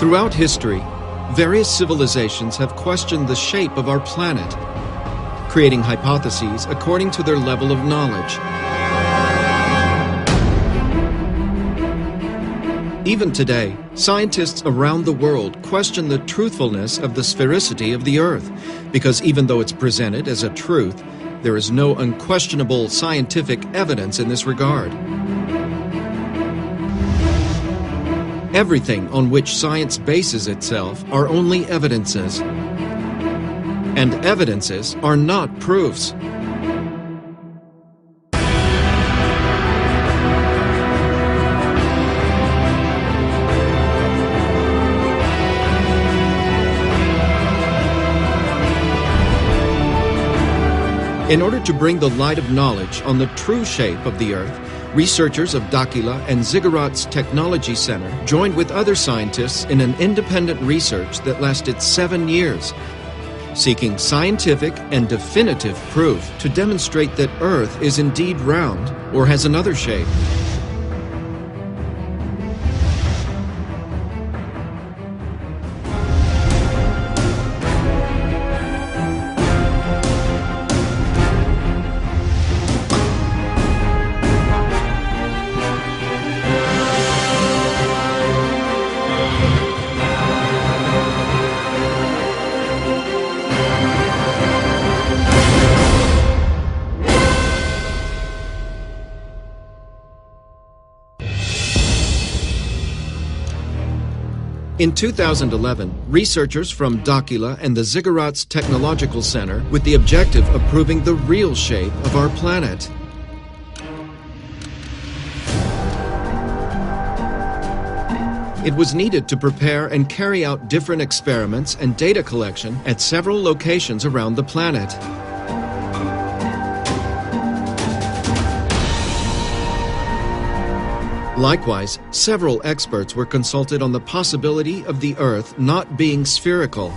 Throughout history, various civilizations have questioned the shape of our planet, creating hypotheses according to their level of knowledge. Even today, scientists around the world question the truthfulness of the sphericity of the Earth, because even though it's presented as a truth, there is no unquestionable scientific evidence in this regard. Everything on which science bases itself are only evidences, and evidences are not proofs. In order to bring the light of knowledge on the true shape of the Earth, researchers of Dakila and Ziggurat's Technology Center joined with other scientists in an independent research that lasted 7 years, seeking scientific and definitive proof to demonstrate that Earth is indeed round or has another shape. In 2011, researchers from Dakila and the Ziggurat's Technological Center with the objective of proving the real shape of our planet. It was needed to prepare and carry out different experiments and data collection at several locations around the planet. Likewise, several experts were consulted on the possibility of the Earth not being spherical.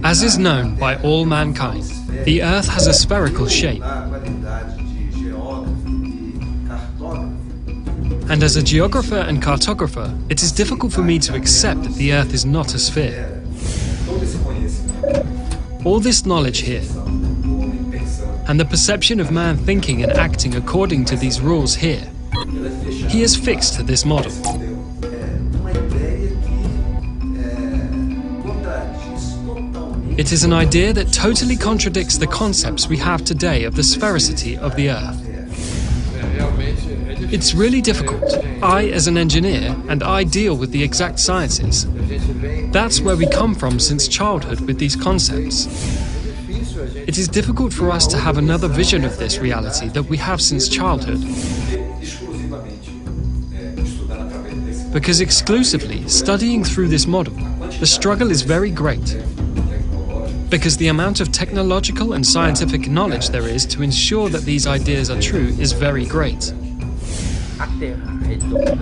As is known by all mankind, the Earth has a spherical shape. And as a geographer and cartographer, it is difficult for me to accept that the Earth is not a sphere. All this knowledge here, and the perception of man thinking and acting according to these rules here, he is fixed to this model. It is an idea that totally contradicts the concepts we have today of the sphericity of the Earth. It's really difficult. I, as an engineer, and I deal with the exact sciences. That's where we come from since childhood with these concepts. It is difficult for us to have another vision of this reality that we have since childhood. Because exclusively studying through this model, the struggle is very great. Because the amount of technological and scientific knowledge there is to ensure that these ideas are true is very great.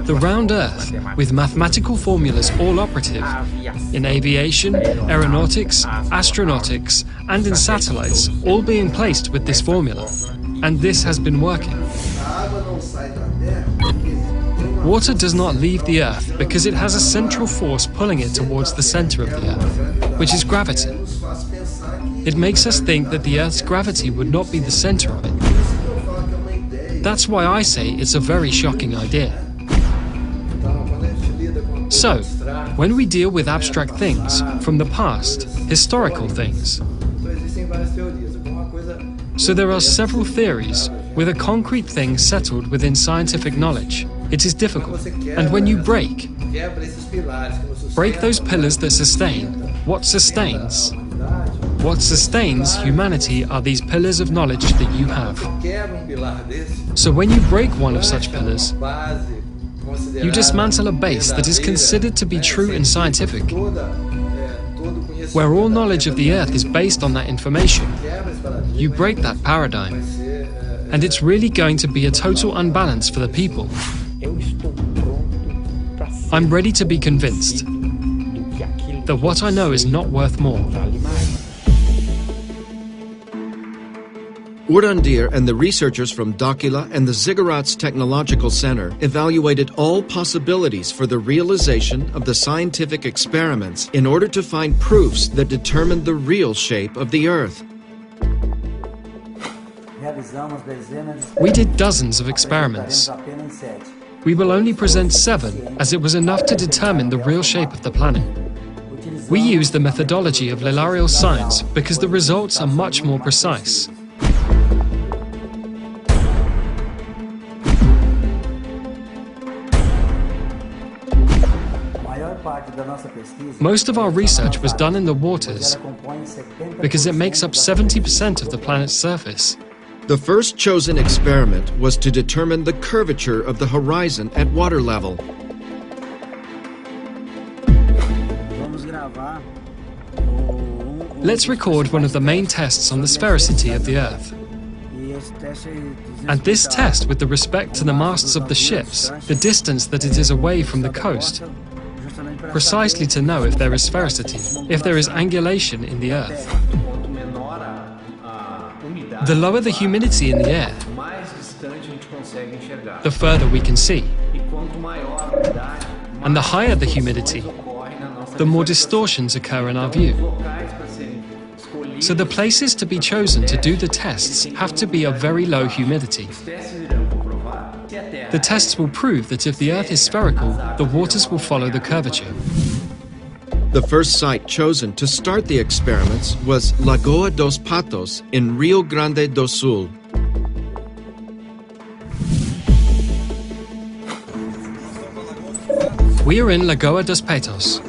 The round Earth, with mathematical formulas all operative, in aviation, aeronautics, astronautics, and in satellites, all being placed with this formula, and this has been working. Water does not leave the Earth because it has a central force pulling it towards the center of the Earth, which is gravity. It makes us think that the Earth's gravity would not be the center of it. That's why I say it's a very shocking idea. So, when we deal with abstract things from the past, historical things, so there are several theories with a concrete thing settled within scientific knowledge. It is difficult. And when you break those pillars that sustain, what sustains? What sustains humanity are these pillars of knowledge that you have. So when you break one of such pillars, you dismantle a base that is considered to be true and scientific, where all knowledge of the Earth is based on that information. You break that paradigm, and it's really going to be a total unbalance for the people. I'm ready to be convinced that what I know is not worth more. Urandir and the researchers from Dakila and the Ziggurats Technological Center evaluated all possibilities for the realization of the scientific experiments in order to find proofs that determined the real shape of the Earth. We did dozens of experiments. We will only present 7, as it was enough to determine the real shape of the planet. We use the methodology of Lilarial science because the results are much more precise. Most of our research was done in the waters because it makes up 70% of the planet's surface. The first chosen experiment was to determine the curvature of the horizon at water level. Let's record one of the main tests on the sphericity of the Earth. And this test with the respect to the masts of the ships, the distance that it is away from the coast, precisely to know if there is sphericity, if there is angulation in the Earth. The lower the humidity in the air, the further we can see. And the higher the humidity, the more distortions occur in our view. So the places to be chosen to do the tests have to be of very low humidity. The tests will prove that if the Earth is spherical, the waters will follow the curvature. The first site chosen to start the experiments was Lagoa dos Patos in Rio Grande do Sul. We are in Lagoa dos Patos,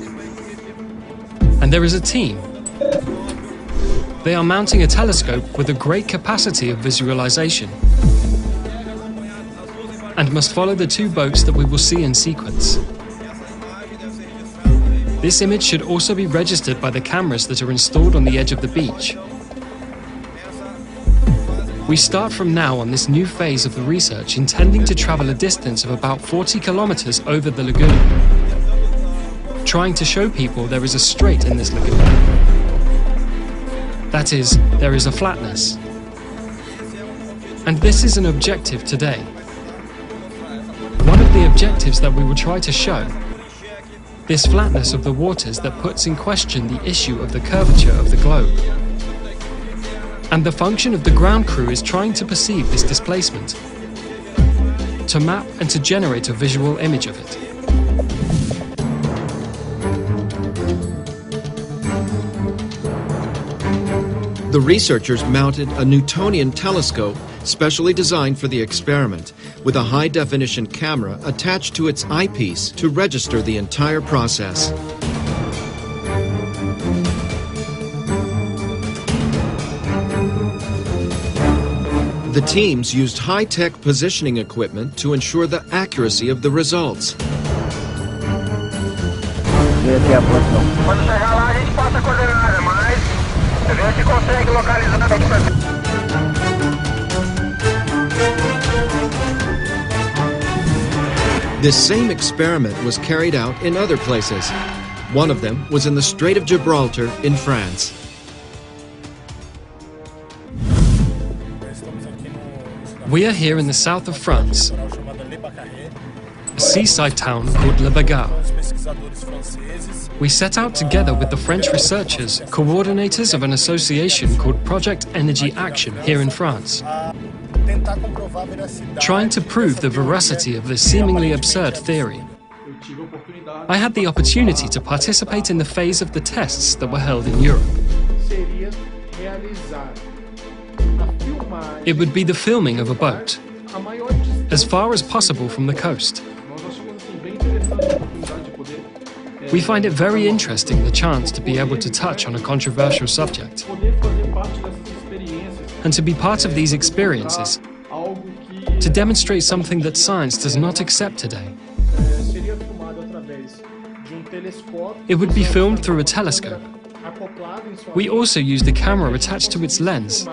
and there is a team. They are mounting a telescope with a great capacity of visualization and must follow the 2 boats that we will see in sequence. This image should also be registered by the cameras that are installed on the edge of the beach. We start from now on this new phase of the research, intending to travel a distance of about 40 kilometers over the lagoon, trying to show people there is a strait in this lagoon. That is, there is a flatness. And this is an objective today. One of the objectives that we will try to show, this flatness of the waters that puts in question the issue of the curvature of the globe. And the function of the ground crew is trying to perceive this displacement, to map and to generate a visual image of it. The researchers mounted a Newtonian telescope specially designed for the experiment, with a high-definition camera attached to its eyepiece to register the entire process. The teams used high-tech positioning equipment to ensure the accuracy of the results. Quando chegar lá, a gente passa a coordenada, mas vê se consegue localizar. This same experiment was carried out in other places. One of them was in the Strait of Gibraltar in France. We are here in the south of France, a seaside town called Le Bagarre. We set out together with the French researchers, coordinators of an association called Project Energy Action here in France, trying to prove the veracity of this seemingly absurd theory. I had the opportunity to participate in the phase of the tests that were held in Europe. It would be the filming of a boat, as far as possible from the coast. We find it very interesting the chance to be able to touch on a controversial subject, and to be part of these experiences, to demonstrate something that science does not accept today. It would be filmed through a telescope. We also used a camera attached to its lens,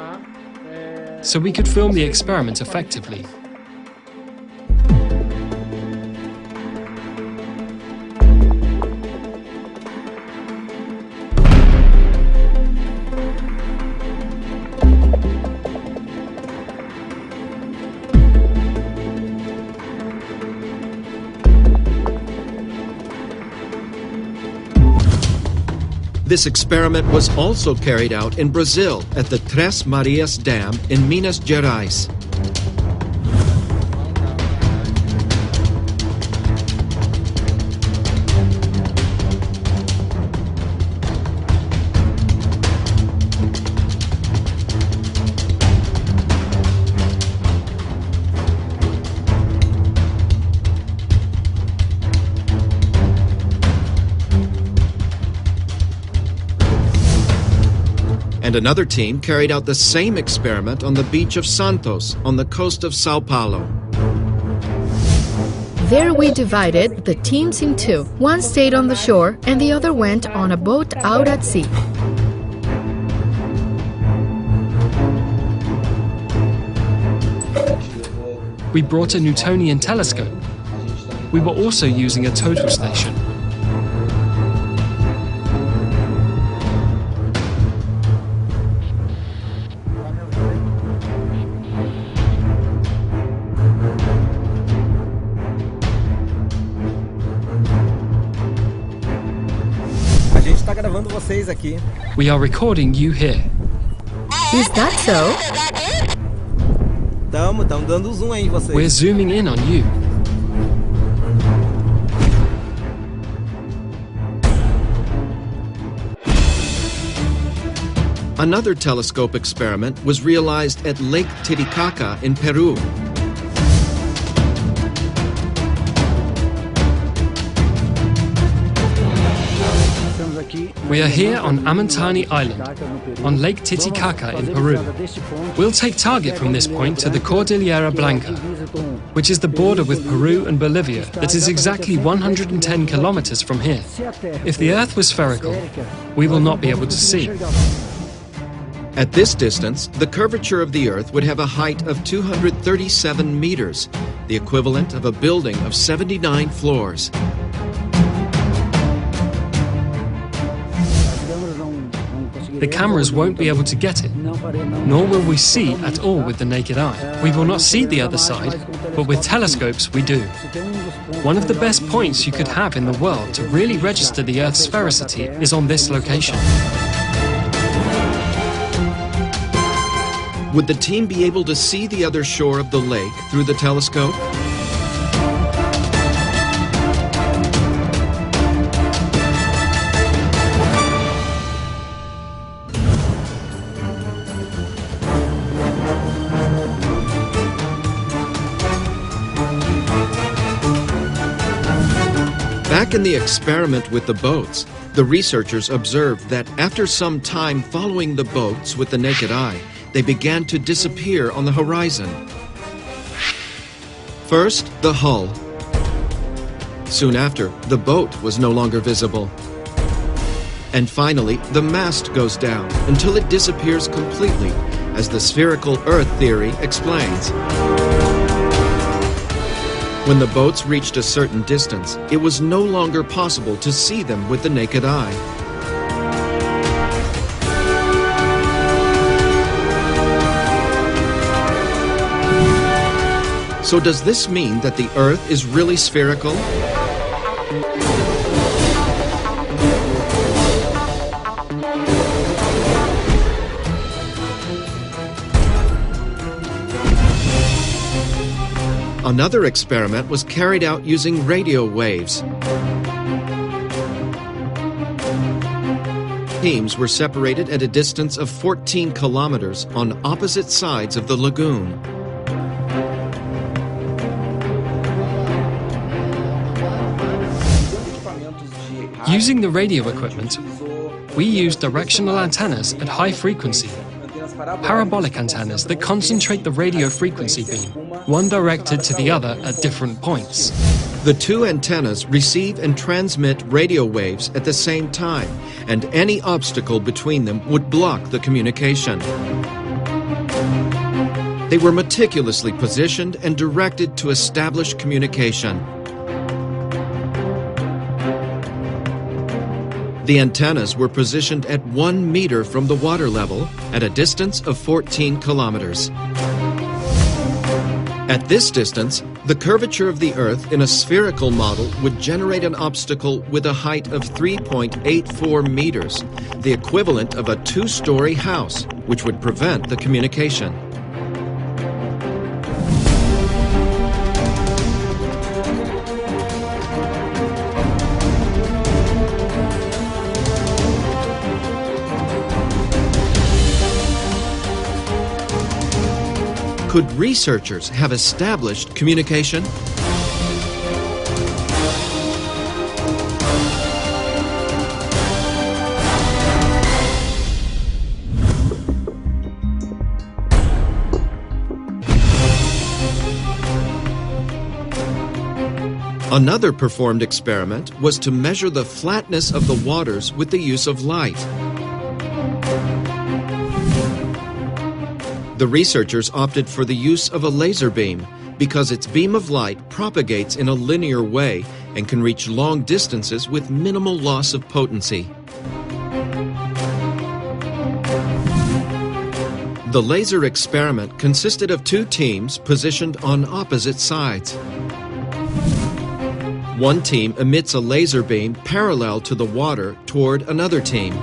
so we could film the experiment effectively. This experiment was also carried out in Brazil at the Três Marias Dam in Minas Gerais. And another team carried out the same experiment on the beach of Santos, on the coast of Sao Paulo. There we divided the teams in two. One stayed on the shore and the other went on a boat out at sea. We brought a Newtonian telescope. We were also using a total station. We are recording you here. Is that so? We're zooming in on you. Another telescope experiment was realized at Lake Titicaca in Peru. We are here on Amantani Island, on Lake Titicaca in Peru. We'll take target from this point to the Cordillera Blanca, which is the border with Peru and Bolivia that is exactly 110 kilometers from here. If the Earth was spherical, we will not be able to see. At this distance, the curvature of the Earth would have a height of 237 meters, the equivalent of a building of 79 floors. The cameras won't be able to get it, nor will we see at all with the naked eye. We will not see the other side, but with telescopes we do. One of the best points you could have in the world to really register the Earth's sphericity is on this location. Would the team be able to see the other shore of the lake through the telescope? Back in the experiment with the boats, the researchers observed that after some time following the boats with the naked eye, they began to disappear on the horizon. First, the hull. Soon after, the boat was no longer visible. And finally, the mast goes down until it disappears completely, as the spherical Earth theory explains. When the boats reached a certain distance, it was no longer possible to see them with the naked eye. So does this mean that the Earth is really spherical? Another experiment was carried out using radio waves. Teams were separated at a distance of 14 kilometers on opposite sides of the lagoon. Using the radio equipment, we use directional antennas at high frequency, parabolic antennas that concentrate the radio frequency beam, one directed to the other at different points. The two antennas receive and transmit radio waves at the same time, and any obstacle between them would block the communication. They were meticulously positioned and directed to establish communication. The antennas were positioned at 1 meter from the water level at a distance of 14 kilometers. At this distance, The curvature of the Earth in a spherical model would generate an obstacle with a height of 3.84 meters, the equivalent of a two-story house, which would prevent the communication. Could researchers have established communication? Another performed experiment was to measure the flatness of the waters with the use of light. The researchers opted for the use of a laser beam because its beam of light propagates in a linear way and can reach long distances with minimal loss of potency. The laser experiment consisted of two teams positioned on opposite sides. One team emits a laser beam parallel to the water toward another team.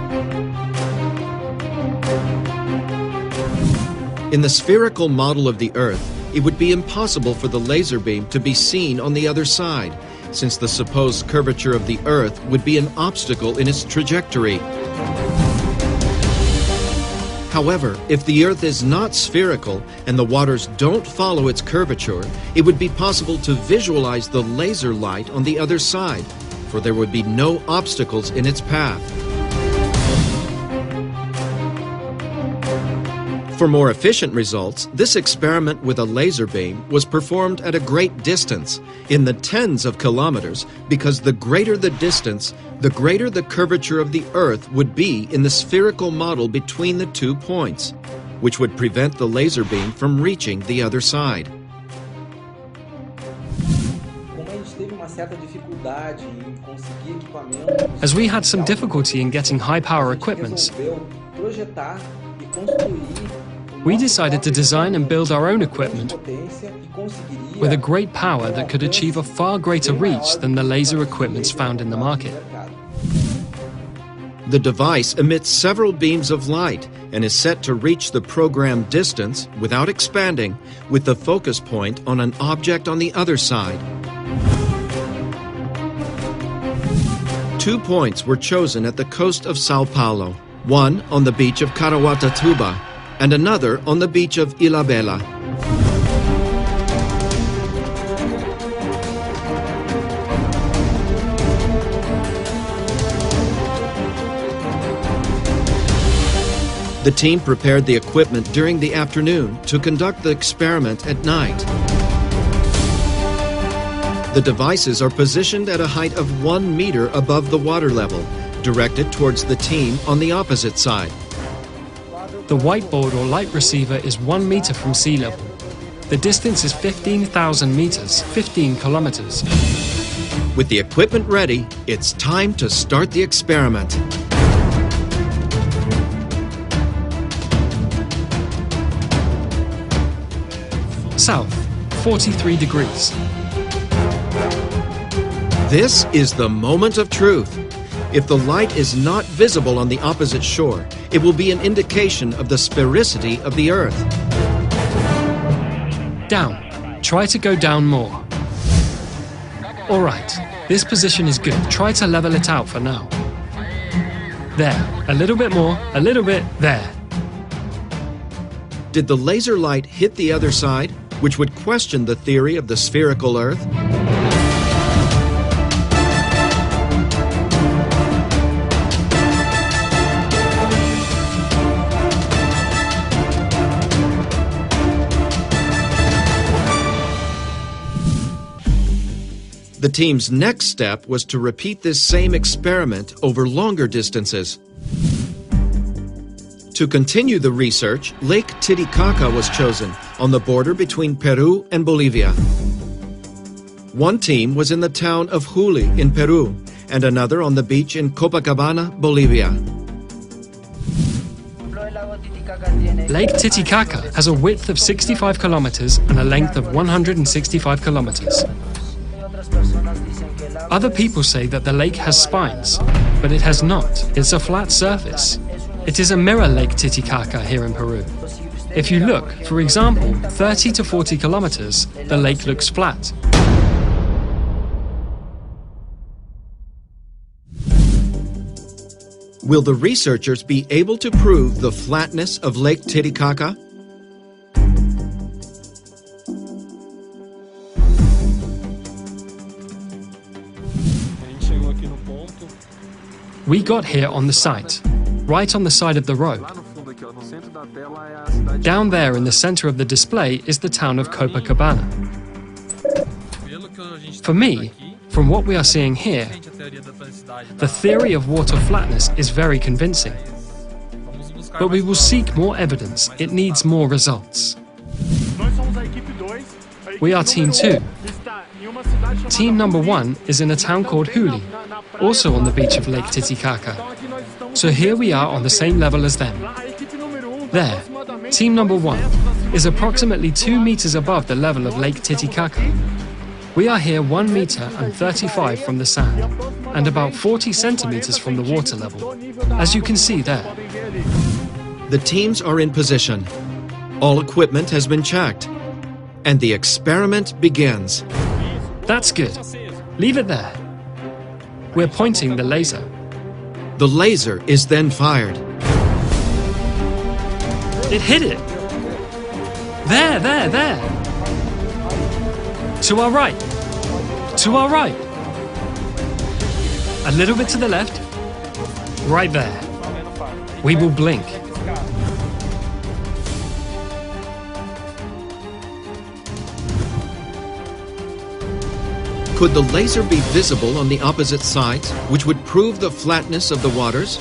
In the spherical model of the Earth, it would be impossible for the laser beam to be seen on the other side, since the supposed curvature of the Earth would be an obstacle in its trajectory. However, if the Earth is not spherical and the waters don't follow its curvature, it would be possible to visualize the laser light on the other side, for there would be no obstacles in its path. For more efficient results, this experiment with a laser beam was performed at a great distance, in the tens of kilometers, because the greater the distance, the greater the curvature of the Earth would be in the spherical model between the 2 points, which would prevent the laser beam from reaching the other side. As we had some difficulty in getting high-power equipment, we decided to design and build our own equipment with a great power that could achieve a far greater reach than the laser equipments found in the market. The device emits several beams of light and is set to reach the programmed distance without expanding, with the focus point on an object on the other side. 2 points were chosen at the coast of Sao Paulo, one on the beach of Caraguatatuba and another on the beach of Ilhabela. The team prepared the equipment during the afternoon to conduct the experiment at night. The devices are positioned at a height of 1 meter above the water level, directed towards the team on the opposite side. The whiteboard or light receiver is 1 meter from sea level. The distance is 15,000 meters, 15 kilometers. With the equipment ready, it's time to start the experiment. South, 43 degrees. This is the moment of truth. If the light is not visible on the opposite shore, it will be an indication of the sphericity of the Earth. Down. Try to go down more. All right, this position is good. Try to level it out for now. There, a little bit more, a little bit, there. Did the laser light hit the other side, which would question the theory of the spherical Earth? The team's next step was to repeat this same experiment over longer distances. To continue the research, Lake Titicaca was chosen on the border between Peru and Bolivia. One team was in the town of Juli in Peru and another on the beach in Copacabana, Bolivia. Lake Titicaca has a width of 65 kilometers and a length of 165 kilometers. Other people say that the lake has spines, but it has not. It's a flat surface. It is a mirror Lake Titicaca here in Peru. If you look, for example, 30 to 40 kilometers, the lake looks flat. Will the researchers be able to prove the flatness of Lake Titicaca? We got here on the site, right on the side of the road. Down there in the center of the display is the town of Copacabana. For me, from what we are seeing here, the theory of water flatness is very convincing. But we will seek more evidence. It needs more results. We are Team 2. Team number 1 is in a town called Huli, also on the beach of Lake Titicaca. So here we are on the same level as them. There, team number 1 is approximately 2 meters above the level of Lake Titicaca. We are here 1 meter and 35 from the sand, and about 40 centimeters from the water level, as you can see there. The teams are in position. All equipment has been checked, and the experiment begins. That's good. Leave it there. We're pointing the laser. The laser is then fired. It hit it! There! To our right! To our right! A little bit to the left. Right there. We will blink. Could the laser be visible on the opposite sides, which would prove the flatness of the waters?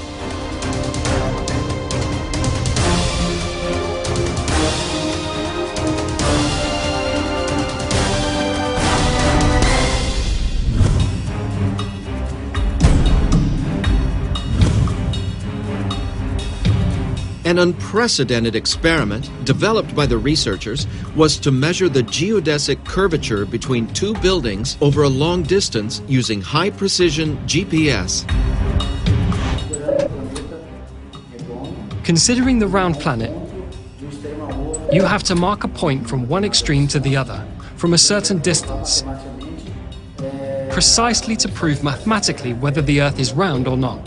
An unprecedented experiment developed by the researchers was to measure the geodesic curvature between 2 buildings over a long distance using high-precision GPS. Considering the round planet, you have to mark a point from one extreme to the other, from a certain distance, precisely to prove mathematically whether the Earth is round or not.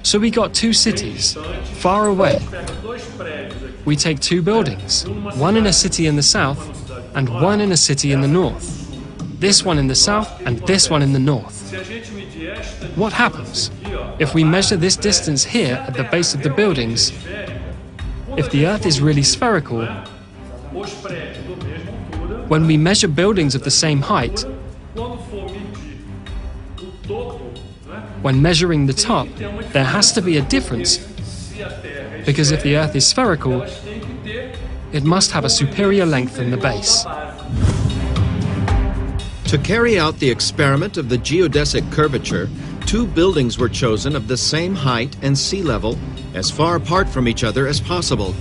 So we got 2 cities, far away. We take 2 buildings, one in a city in the south and one in a city in the north. This one in the south and this one in the north. What happens? If we measure this distance here at the base of the buildings, if the Earth is really spherical, when we measure buildings of the same height, when measuring the top, there has to be a difference, because if the Earth is spherical, it must have a superior length than the base. To carry out the experiment of the geodesic curvature, 2 buildings were chosen of the same height and sea level, as far apart from each other as possible.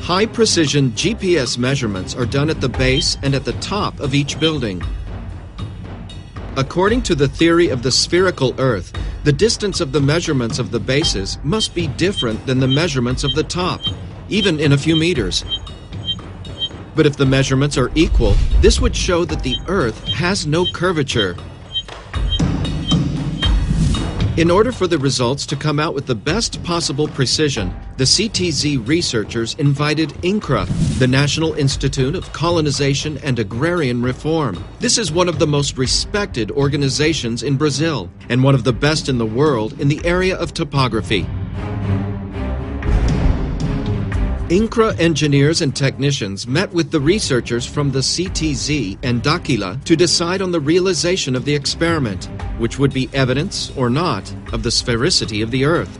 High-precision GPS measurements are done at the base and at the top of each building. According to the theory of the spherical Earth, the distance of the measurements of the bases must be different than the measurements of the top, even in a few meters. But if the measurements are equal, this would show that the Earth has no curvature. In order for the results to come out with the best possible precision, the CTZ researchers invited INCRA, the National Institute of Colonization and Agrarian Reform. This is one of the most respected organizations in Brazil, and one of the best in the world in the area of topography. INCRA engineers and technicians met with the researchers from the CTZ and Dakila to decide on the realization of the experiment, which would be evidence, or not, of the sphericity of the Earth.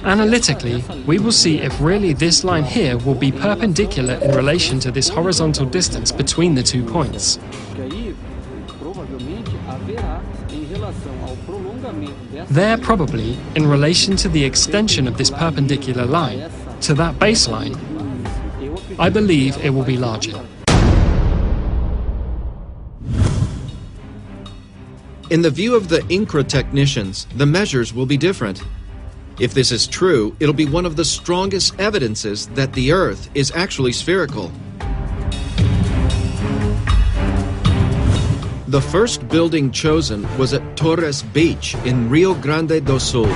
Analytically, we will see if really this line here will be perpendicular in relation to this horizontal distance between the 2 points. There probably, in relation to the extension of this perpendicular line, to that baseline, I believe it will be larger. In the view of the INCRA technicians, the measures will be different. If this is true, it'll be one of the strongest evidences that the Earth is actually spherical. The first building chosen was at Torres Beach in Rio Grande do Sul.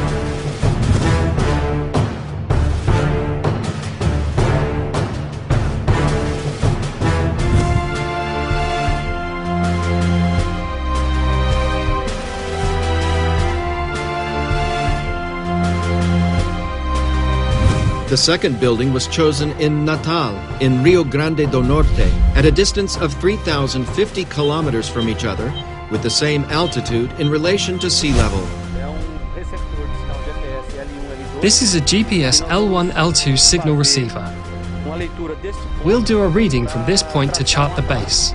The second building was chosen in Natal, in Rio Grande do Norte, at a distance of 3,050 kilometers from each other, with the same altitude in relation to sea level. This is a GPS L1, L2 signal receiver. We'll do a reading from this point to chart the base.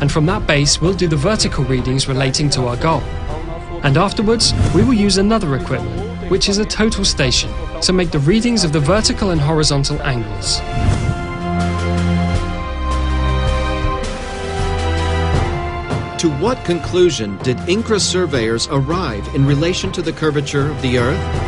And from that base, we'll do the vertical readings relating to our goal. And afterwards, we will use another equipment, which is a total station, to make the readings of the vertical and horizontal angles. To what conclusion did INCRA surveyors arrive in relation to the curvature of the Earth?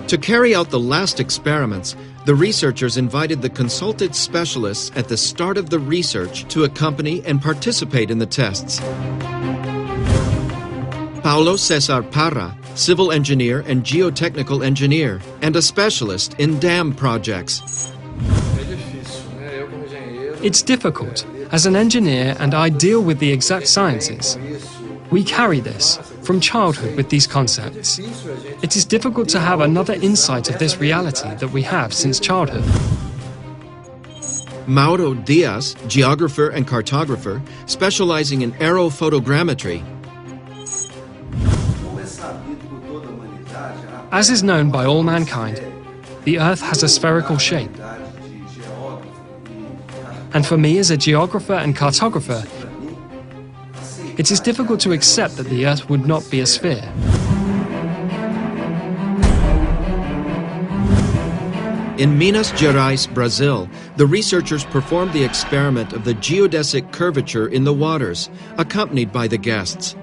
To carry out the last experiments, the researchers invited the consulted specialists at the start of the research to accompany and participate in the tests. Paulo Cesar Parra, civil engineer and geotechnical engineer, and a specialist in dam projects. It's difficult. As an engineer, and I deal with the exact sciences, we carry this from childhood with these concepts. It is difficult to have another insight of this reality that we have since childhood. Mauro Diaz, geographer and cartographer, specializing in aerophotogrammetry. As is known by all mankind, the Earth has a spherical shape. And for me as a geographer and cartographer, it is difficult to accept that the Earth would not be a sphere. In Minas Gerais, Brazil, the researchers performed the experiment of the geodesic curvature in the waters, accompanied by the guests.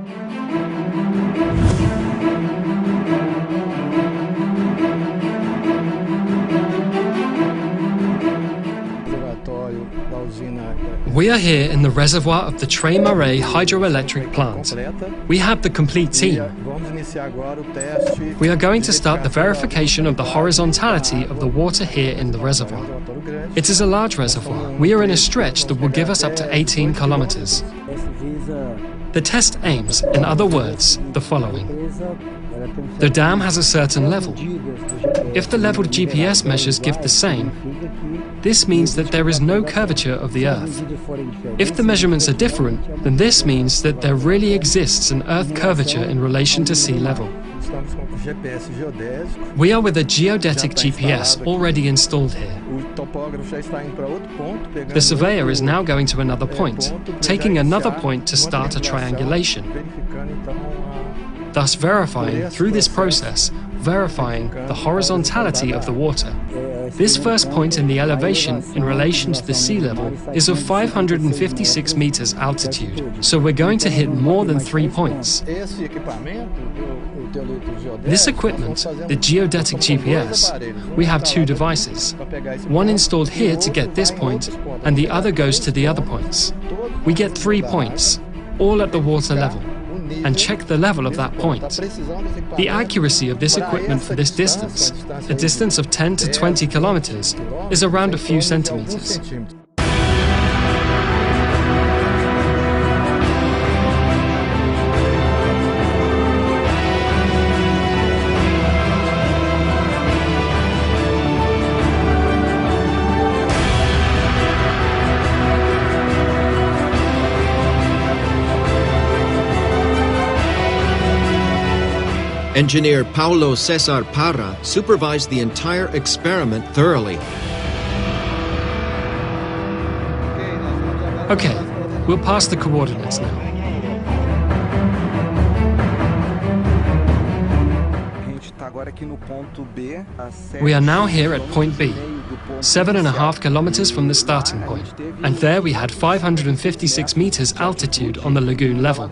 We are here in the reservoir of the Trem Array hydroelectric plant. We have the complete team. We are going to start the verification of the horizontality of the water here in the reservoir. It is a large reservoir. We are in a stretch that will give us up to 18 kilometers. The test aims, in other words, the following. The dam has a certain level. If the leveled GPS measures give the same, this means that there is no curvature of the Earth. If the measurements are different, then this means that there really exists an Earth curvature in relation to sea level. We are with a geodetic GPS already installed here. The surveyor is now going to another point, taking another point to start a triangulation, thus verifying, through this process, verifying the horizontality of the water. This first point in the elevation in relation to the sea level is of 556 meters altitude, so we're going to hit more than 3 points. This equipment, the geodetic GPS, we have two devices. One installed here to get this point, and the other goes to the other points. We get 3 points, all at the water level, and check the level of that point. The accuracy of this equipment for this distance, a distance of 10 to 20 kilometers, is around a few centimeters. Engineer Paulo Cesar Parra supervised the entire experiment thoroughly. Okay, we'll pass the coordinates now. We are now here at point B, 7.5 kilometers from the starting point, and there we had 556 meters altitude on the lagoon level.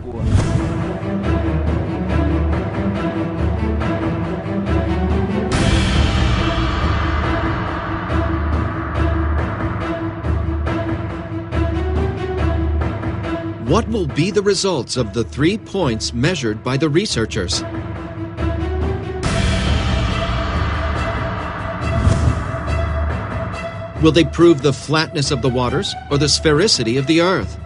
What will be the results of the 3 points measured by the researchers? Will they prove the flatness of the waters or the sphericity of the Earth?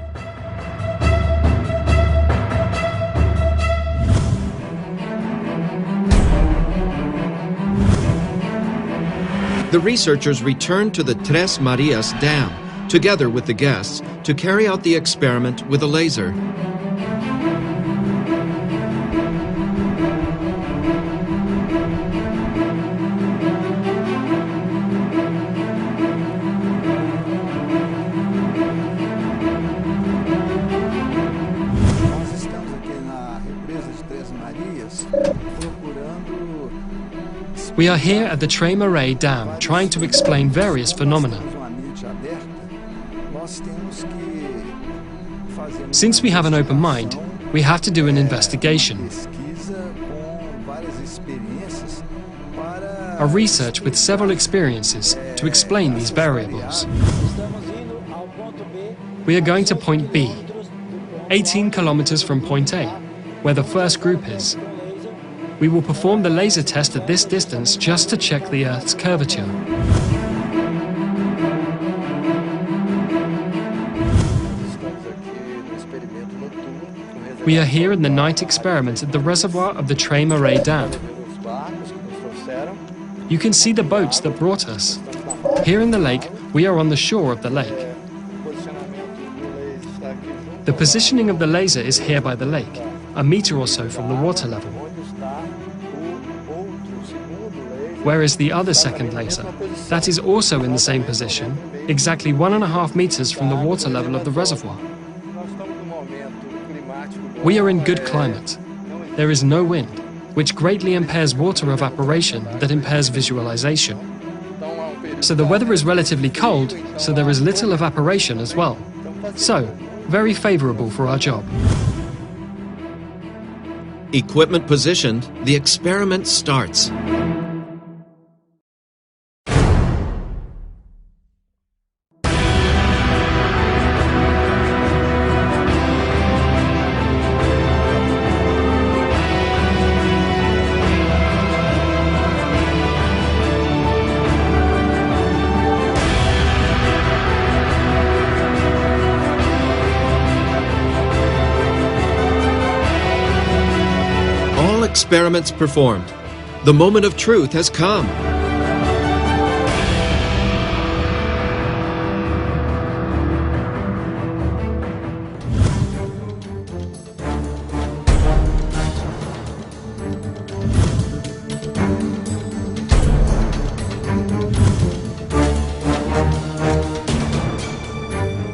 The researchers returned to the Tres Marias Dam, together with the guests, to carry out the experiment with a laser. We are here at the Tres Marias Dam trying to explain various phenomena. Since we have an open mind, we have to do an investigation. A research with several experiences to explain these variables. We are going to point B, 18 kilometers from point A, where the first group is. We will perform the laser test at this distance just to check the Earth's curvature. We are here in the night experiment at the reservoir of the Tres Marias Dam. You can see the boats that brought us. Here in the lake, we are on the shore of the lake. The positioning of the laser is here by the lake, a meter or so from the water level. Where is the other second laser? That is also in the same position, exactly 1.5 meters from the water level of the reservoir. We are in good climate. There is no wind, which greatly impairs water evaporation that impairs visualization. So the weather is relatively cold, so there is little evaporation as well. So, very favorable for our job. Equipment positioned, the experiment starts. Experiments performed. The moment of truth has come.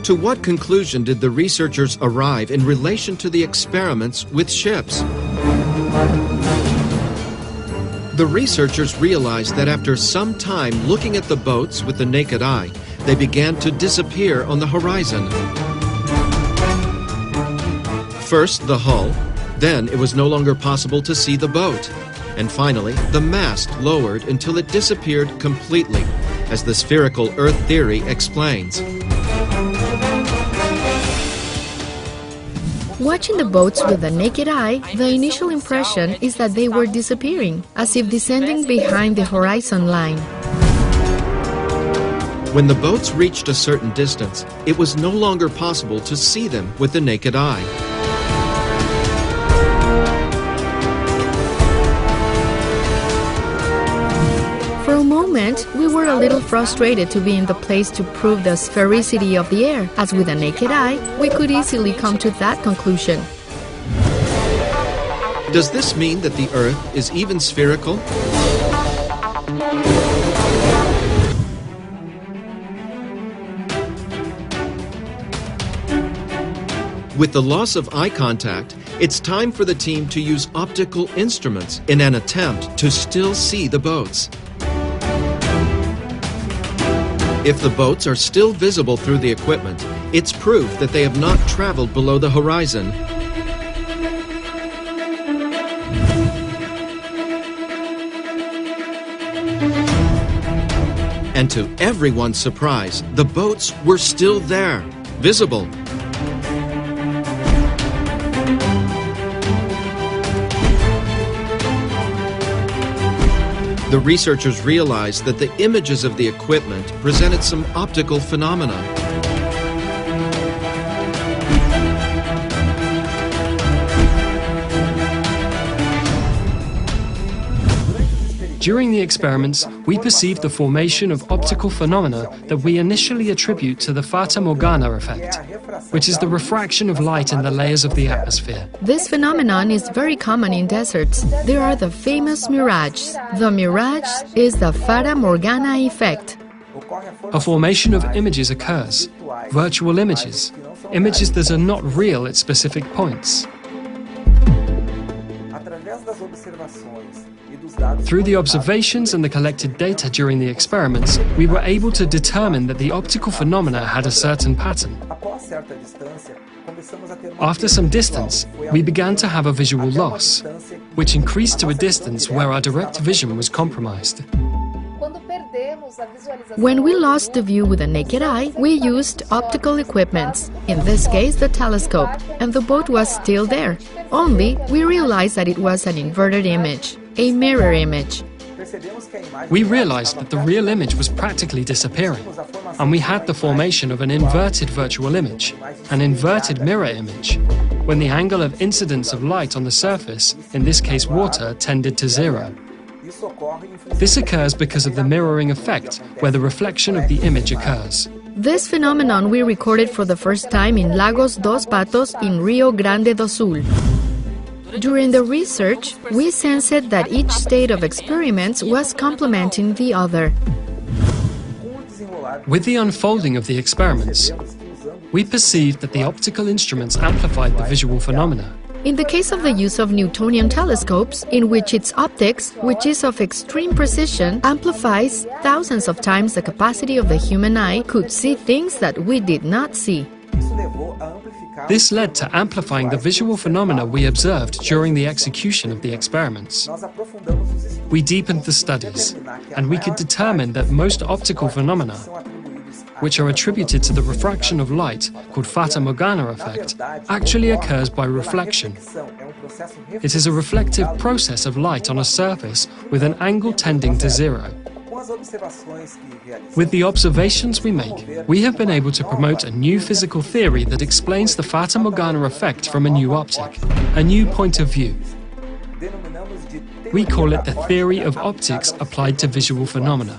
To what conclusion did the researchers arrive in relation to the experiments with ships? The researchers realized that after some time looking at the boats with the naked eye, they began to disappear on the horizon. First the hull, then it was no longer possible to see the boat, and finally the mast lowered until it disappeared completely, as the spherical Earth theory explains. Watching the boats with the naked eye, the initial impression is that they were disappearing, as if descending behind the horizon line. When the boats reached a certain distance, it was no longer possible to see them with the naked eye. For a moment, we were a little frustrated to be in the place to prove the sphericity of the air, as with a naked eye, we could easily come to that conclusion. Does this mean that the Earth is even spherical? With the loss of eye contact, it's time for the team to use optical instruments in an attempt to still see the boats. If the boats are still visible through the equipment, it's proof that they have not traveled below the horizon. And to everyone's surprise, the boats were still there, visible. The researchers realized that the images of the equipment presented some optical phenomena. During the experiments, we perceived the formation of optical phenomena that we initially attribute to the Fata Morgana effect, which is the refraction of light in the layers of the atmosphere. This phenomenon is very common in deserts. There are the famous mirages. The mirage is the Fata Morgana effect. A formation of images occurs, virtual images that are not real at specific points. Through the observations and the collected data during the experiments, we were able to determine that the optical phenomena had a certain pattern. After some distance, we began to have a visual loss, which increased to a distance where our direct vision was compromised. When we lost the view with the naked eye, we used optical equipments, in this case the telescope, and the boat was still there. Only we realized that it was an inverted image, a mirror image. We realized that the real image was practically disappearing, and we had the formation of an inverted virtual image, an inverted mirror image, when the angle of incidence of light on the surface, in this case water, tended to zero. This occurs because of the mirroring effect, where the reflection of the image occurs. This phenomenon we recorded for the first time in Lagos dos Patos in Rio Grande do Sul. During the research, we sensed that each state of experiments was complementing the other. With the unfolding of the experiments, we perceived that the optical instruments amplified the visual phenomena. In the case of the use of Newtonian telescopes, in which its optics, which is of extreme precision, amplifies thousands of times the capacity of the human eye, could see things that we did not see. This led to amplifying the visual phenomena we observed during the execution of the experiments. We deepened the studies, and we could determine that most optical phenomena, which are attributed to the refraction of light, called Fata Morgana effect, actually occurs by reflection. It is a reflective process of light on a surface with an angle tending to zero. With the observations we make, we have been able to promote a new physical theory that explains the Fata Morgana effect from a new optic, a new point of view. We call it the theory of optics applied to visual phenomena.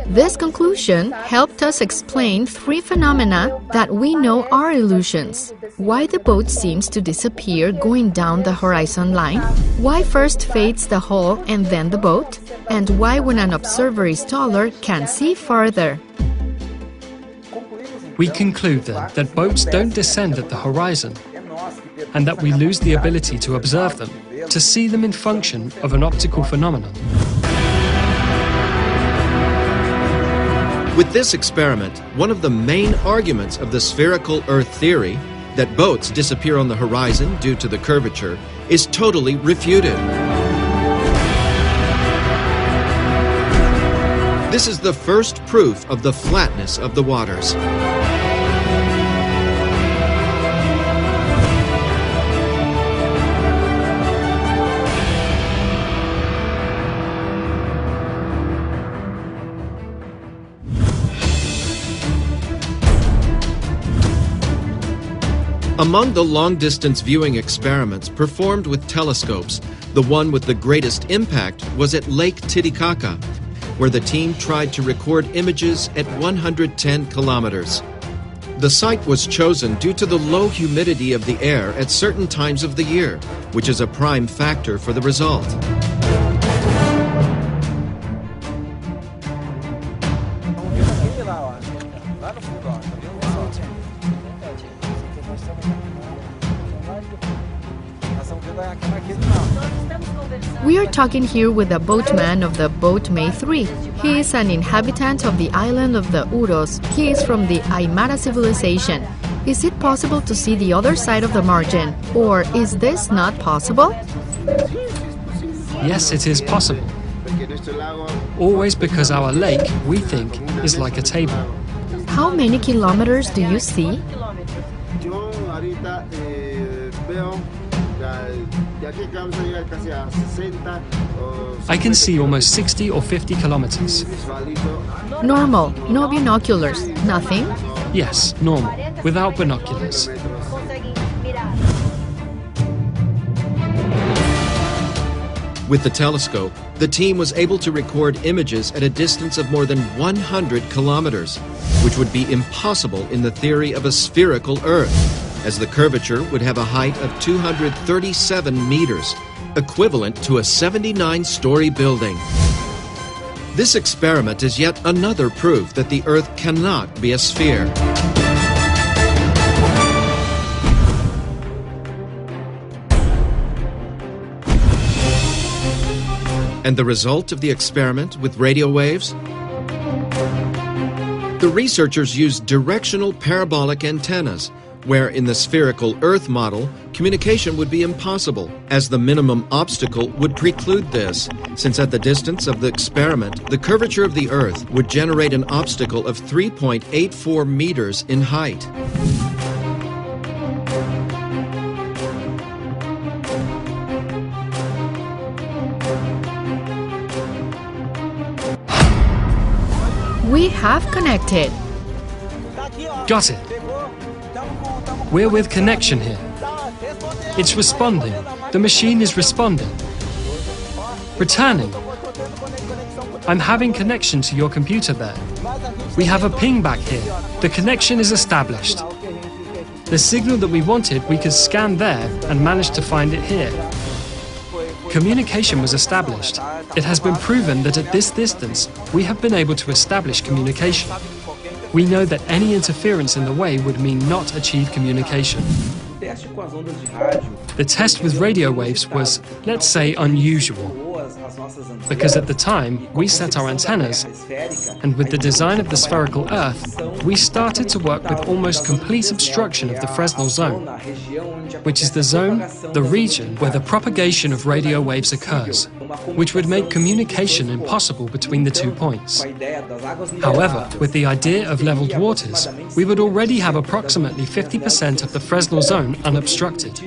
This conclusion helped us explain three phenomena that we know are illusions. Why the boat seems to disappear going down the horizon line, why first fades the hull and then the boat, and why when an observer is taller can see farther. We conclude then that boats don't descend at the horizon, and that we lose the ability to observe them, to see them in function of an optical phenomenon. With this experiment, one of the main arguments of the spherical Earth theory, that boats disappear on the horizon due to the curvature, is totally refuted. This is the first proof of the flatness of the waters. Among the long-distance viewing experiments performed with telescopes, the one with the greatest impact was at Lake Titicaca, where the team tried to record images at 110 kilometers. The site was chosen due to the low humidity of the air at certain times of the year, which is a prime factor for the result. We are talking here with a boatman of the boat May 3. He is an inhabitant of the island of the Uros. He is from the Aymara civilization. Is it possible to see the other side of the margin, or is this not possible? Yes, it is possible. Always because our lake, we think, is like a table. How many kilometers do you see? I can see almost 60 or 50 kilometers. Normal, no binoculars, nothing? Yes, normal, without binoculars. With the telescope, the team was able to record images at a distance of more than 100 kilometers, which would be impossible in the theory of a spherical Earth, as the curvature would have a height of 237 meters, equivalent to a 79-story building. This experiment is yet another proof that the Earth cannot be a sphere. And the result of the experiment with radio waves? The researchers used directional parabolic antennas, where in the spherical Earth model, communication would be impossible, as the minimum obstacle would preclude this, since at the distance of the experiment, the curvature of the Earth would generate an obstacle of 3.84 meters in height. We have connected. Got it. We're with connection here. It's responding. The machine is responding. Returning. I'm having connection to your computer there. We have a ping back here. The connection is established. The signal that we wanted, we could scan there and managed to find it here. Communication was established. It has been proven that at this distance, we have been able to establish communication. We know that any interference in the way would mean not achieve communication. The test with radio waves was, let's say, unusual, because at the time we set our antennas, and with the design of the spherical Earth, we started to work with almost complete obstruction of the Fresnel zone, which is the region where the propagation of radio waves occurs, which would make communication impossible between the 2 points. However, with the idea of leveled waters, we would already have approximately 50% of the Fresnel zone unobstructed,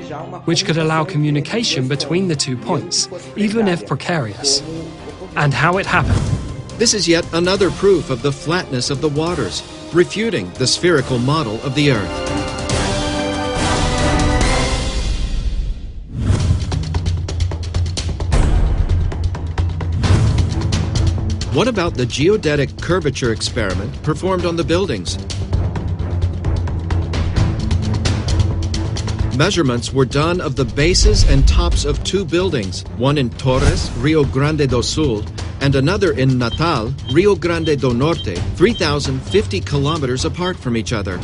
which could allow communication between the 2 points, even if precarious. And how it happened. This is yet another proof of the flatness of the waters, refuting the spherical model of the Earth. What about the geodetic curvature experiment performed on the buildings? Measurements were done of the bases and tops of 2 buildings, one in Torres, Rio Grande do Sul, and another in Natal, Rio Grande do Norte, 3,050 kilometers apart from each other.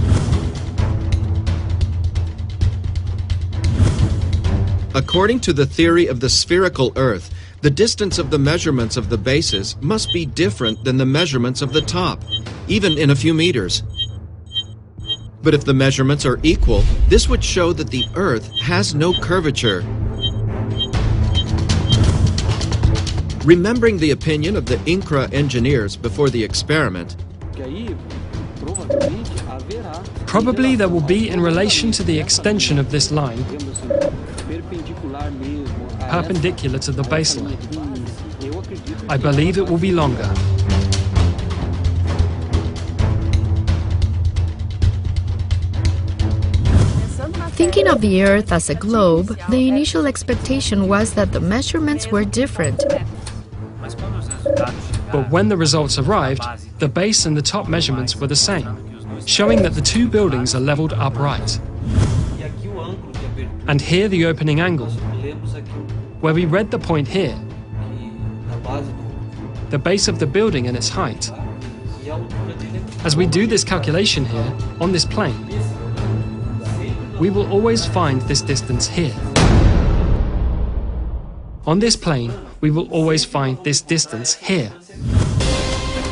According to the theory of the spherical Earth, the distance of the measurements of the bases must be different than the measurements of the top, even in a few meters. But if the measurements are equal, this would show that the Earth has no curvature. Remembering the opinion of the INCRA engineers before the experiment, Probably there will be in relation to the extension of this line, perpendicular to the baseline. I believe it will be longer. Thinking of the Earth as a globe, the initial expectation was that the measurements were different. But when the results arrived, the base and the top measurements were the same. showing that the two buildings are leveled upright. And here the opening angle, where we read the point here, the base of the building and its height. As we do this calculation here, on this plane, we will always find this distance here. On this plane, we will always find this distance here.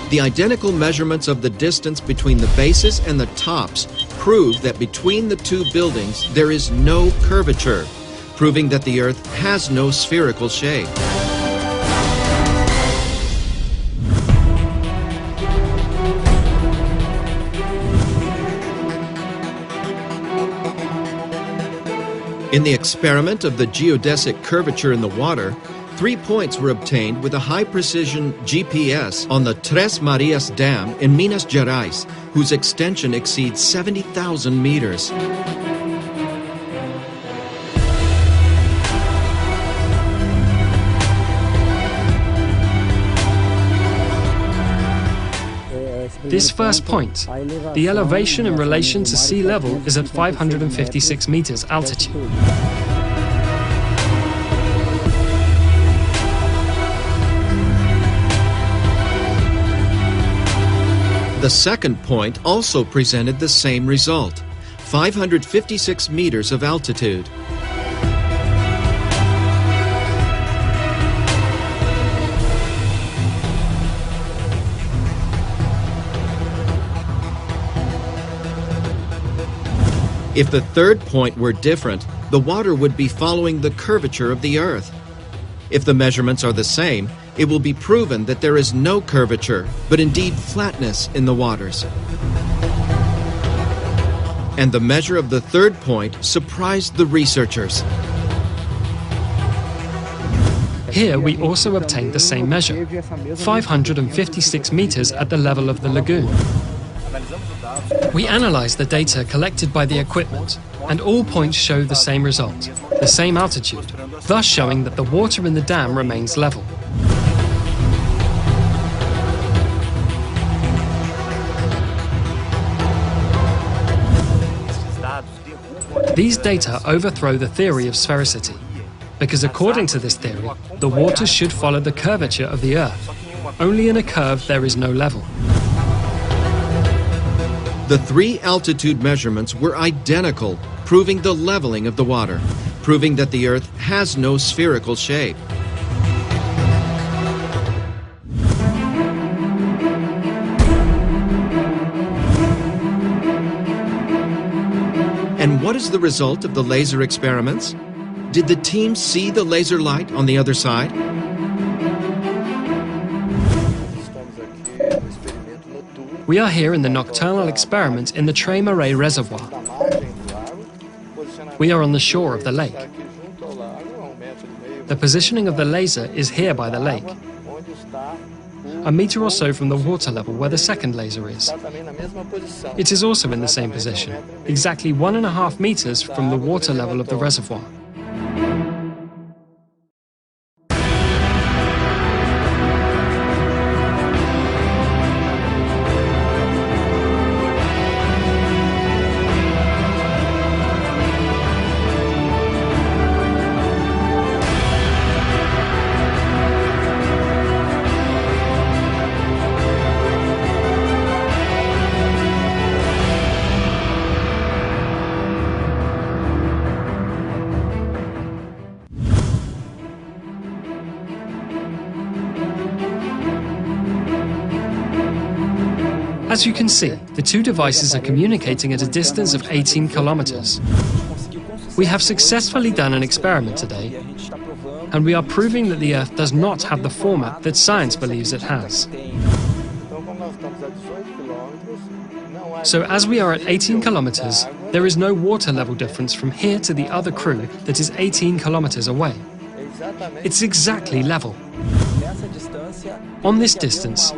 The identical measurements of the distance between the bases and the tops prove that between the two buildings there is no curvature, proving that the Earth has no spherical shape. In the experiment of the geodesic curvature in the water, 3 points were obtained with a high-precision GPS on the Tres Marias Dam in Minas Gerais, whose extension exceeds 70,000 meters. This first point, the elevation in relation to sea level is at 556 meters altitude. The second point also presented the same result, 556 meters of altitude. If the third point were different, the water would be following the curvature of the Earth. If the measurements are the same, it will be proven that there is no curvature, but indeed flatness in the waters. And the measure of the third point surprised the researchers. Here we also obtained the same measure, 556 meters at the level of the lagoon. We analyzed the data collected by the equipment, and all points show the same result, the same altitude, thus showing that the water in the dam remains level. These data overthrow the theory of sphericity, because according to this theory, the water should follow the curvature of the Earth. Only in a curve there is no level. The 3 altitude measurements were identical, proving the leveling of the water, proving that the Earth has no spherical shape. And what is the result of the laser experiments? Did the team see the laser light on the other side? We are here in the nocturnal experiment in the Tres Marias Reservoir. We are on the shore of the lake. The positioning of the laser is here by the lake, a meter or so from the water level where the second laser is. It is also in the same position, exactly 1.5 meters from the water level of the reservoir. As you can see, the two devices are communicating at a distance of 18 kilometers. We have successfully done an experiment today, and we are proving that the Earth does not have the format that science believes it has. So as we are at 18 kilometers, there is no water level difference from here to the other crew that is 18 kilometers away. It's exactly level. On this distance,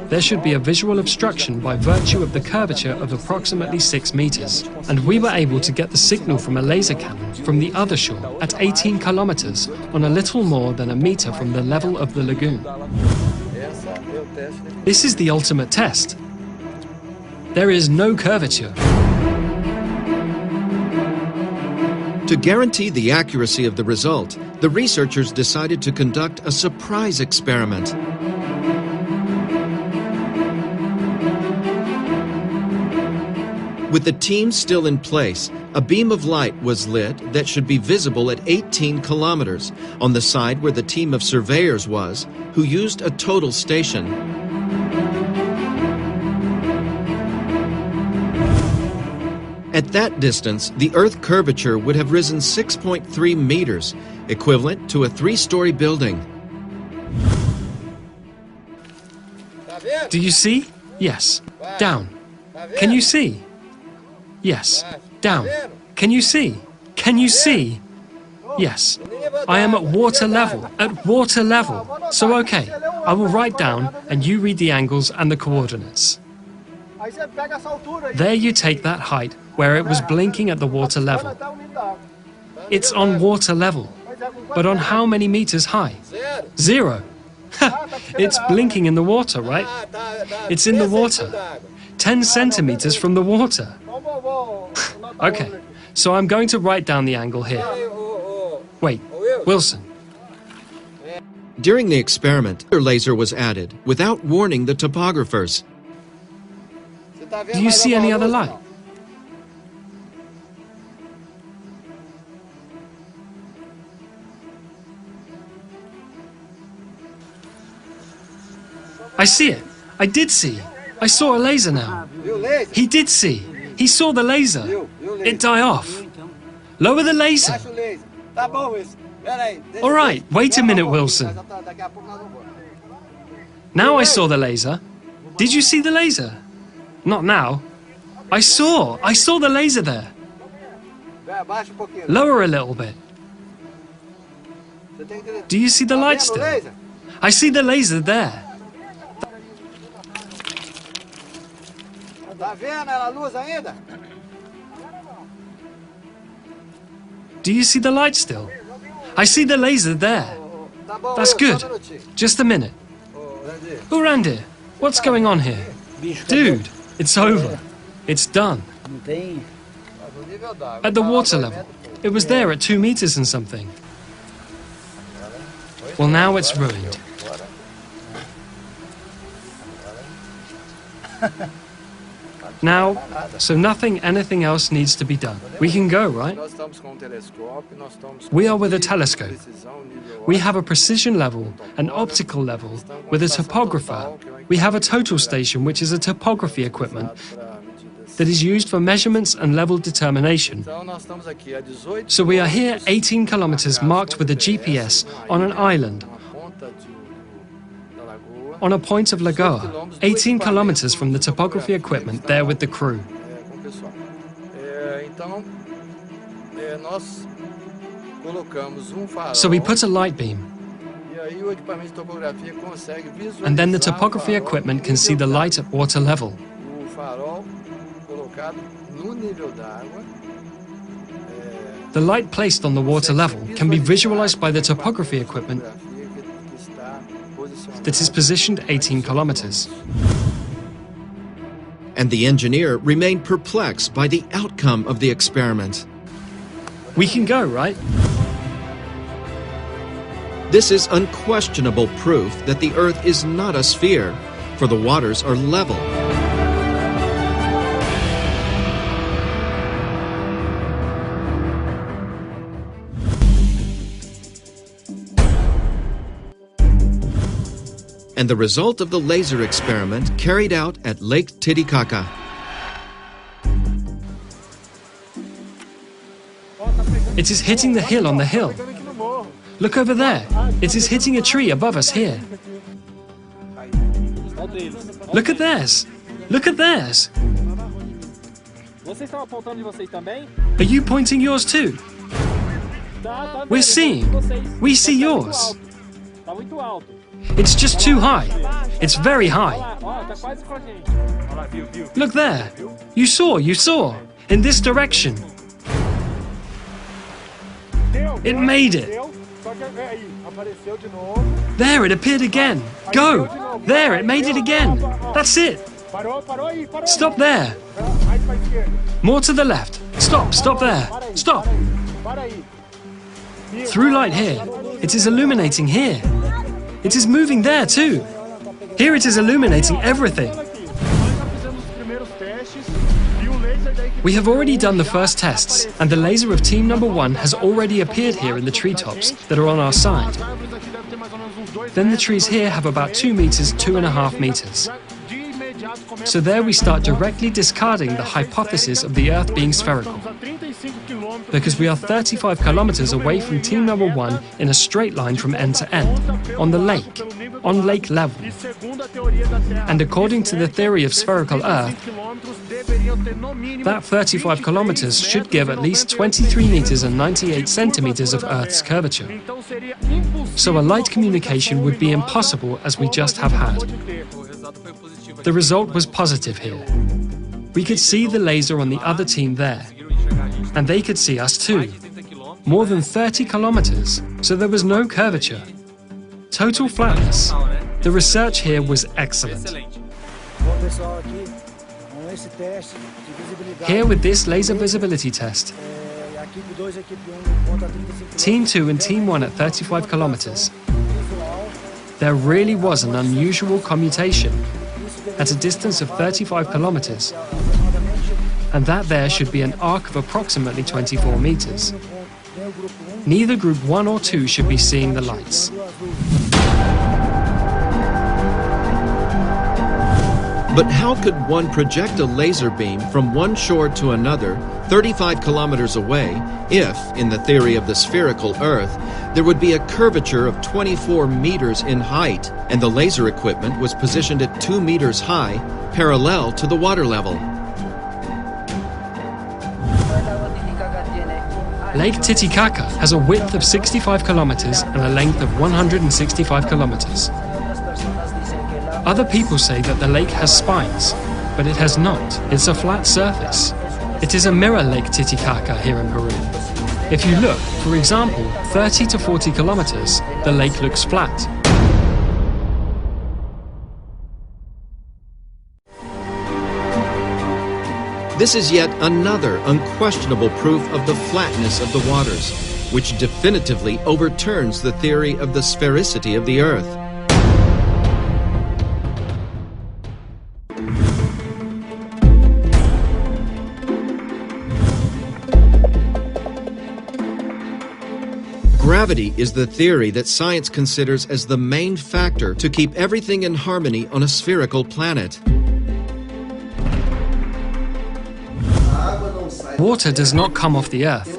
there should be a visual obstruction by virtue of the curvature of approximately 6 meters, and we were able to get the signal from a laser cannon from the other shore at 18 kilometers on a little more than a meter from the level of the lagoon. This is the ultimate test. There is no curvature. To guarantee the accuracy of the result, the researchers decided to conduct a surprise experiment. With the team still in place, a beam of light was lit that should be visible at 18 kilometers on the side where the team of surveyors was, who used a total station. At that distance, the Earth curvature would have risen 6.3 meters, equivalent to a 3-story building. Do you see? Yes. Down. Can you see? Yes. Down. Can you see? Can you see? Yes. I am at water level. At water level. So okay, I will write down and you read the angles and the coordinates. There you take that height where it was blinking at the water level. It's on water level. But on how many meters high? 0. It's blinking in the water, right? It's in the water. 10 centimeters from the water. Okay, so I'm going to write down the angle here. Wait, Wilson. During the experiment, a laser was added without warning the topographers. Do you see any other light? I see it. I did see. I saw a laser now. He did see. He saw the laser. It die off. Lower the laser. All right, wait a minute, Wilson. Now I saw the laser. Did you see the laser? Not now. I saw the laser there. Lower a little bit. Do you see the light still? I see the laser there. Do you see the light still? I see the laser there. That's good. Just a minute. Oh, Randy, what's going on here? Dude, it's over. It's done. At the water level. It was there at 2 meters and something. Well, now it's ruined. Now, so anything else needs to be done. We can go, right? We are with a telescope. We have a precision level, an optical level, with a topographer. We have a total station, which is a topography equipment that is used for measurements and level determination. So we are here 18 kilometers marked with a GPS on an island, on a point of Lagoa, 18 kilometers from the topography equipment there with the crew. So we put a light beam, and then the topography equipment can see the light at water level. The light placed on the water level can be visualized by the topography equipment that is positioned 18 kilometers. And the engineer remained perplexed by the outcome of the experiment. We can go, right? This is unquestionable proof that the Earth is not a sphere, for the waters are level. And the result of the laser experiment carried out at Lake Titicaca. It is hitting the hill on the hill. Look over there. It is hitting a tree above us here. Look at theirs. Look at theirs. Are you pointing yours too? We're seeing. We see yours. It's just too high. It's very high. Look there. You saw. In this direction. It made it. There, it appeared again. Go. There, it made it again. That's it. Stop there! More to the left. Stop there. Stop! Through light here. It is illuminating here. It is moving there too. Here it is illuminating everything. We have already done the first tests, and the laser of team number 1 has already appeared here in the treetops that are on our side. Then the trees here have about 2 meters, 2.5 meters. So there we start directly discarding the hypothesis of the Earth being spherical, because we are 35 kilometers away from team number 1 in a straight line from end to end, on lake level. And according to the theory of spherical Earth, that 35 kilometers should give at least 23 meters and 98 centimeters of Earth's curvature. So a light communication would be impossible, as we just have had. The result was positive here. We could see the laser on the other team there, and they could see us too. More than 30 kilometers, so there was no curvature. Total flatness. The research here was excellent. Here with this laser visibility test, Team 2 and Team 1 at 35 kilometers. There really was an unusual commutation at a distance of 35 kilometers, and that there should be an arc of approximately 24 meters. Neither Group 1 or 2 should be seeing the lights. But how could one project a laser beam from one shore to another, 35 kilometers away, if, in the theory of the spherical Earth, there would be a curvature of 24 meters in height, and the laser equipment was positioned at 2 meters high, parallel to the water level? Lake Titicaca has a width of 65 kilometers and a length of 165 kilometers. Other people say that the lake has spines, but it has not. It's a flat surface. It is a mirror Lake Titicaca here in Peru. If you look, for example, 30 to 40 kilometers, the lake looks flat. This is yet another unquestionable proof of the flatness of the waters, which definitively overturns the theory of the sphericity of the Earth. Gravity is the theory that science considers as the main factor to keep everything in harmony on a spherical planet. Water does not come off the Earth,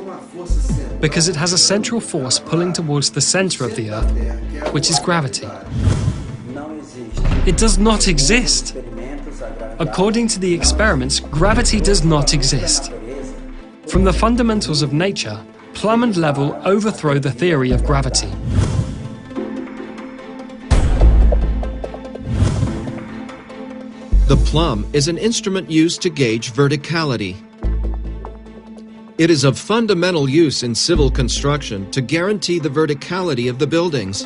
because it has a central force pulling towards the center of the Earth, which is gravity. It does not exist. According to the experiments, gravity does not exist. From the fundamentals of nature, Plumb and Level overthrow the theory of gravity. The plumb is an instrument used to gauge verticality. It is of fundamental use in civil construction to guarantee the verticality of the buildings.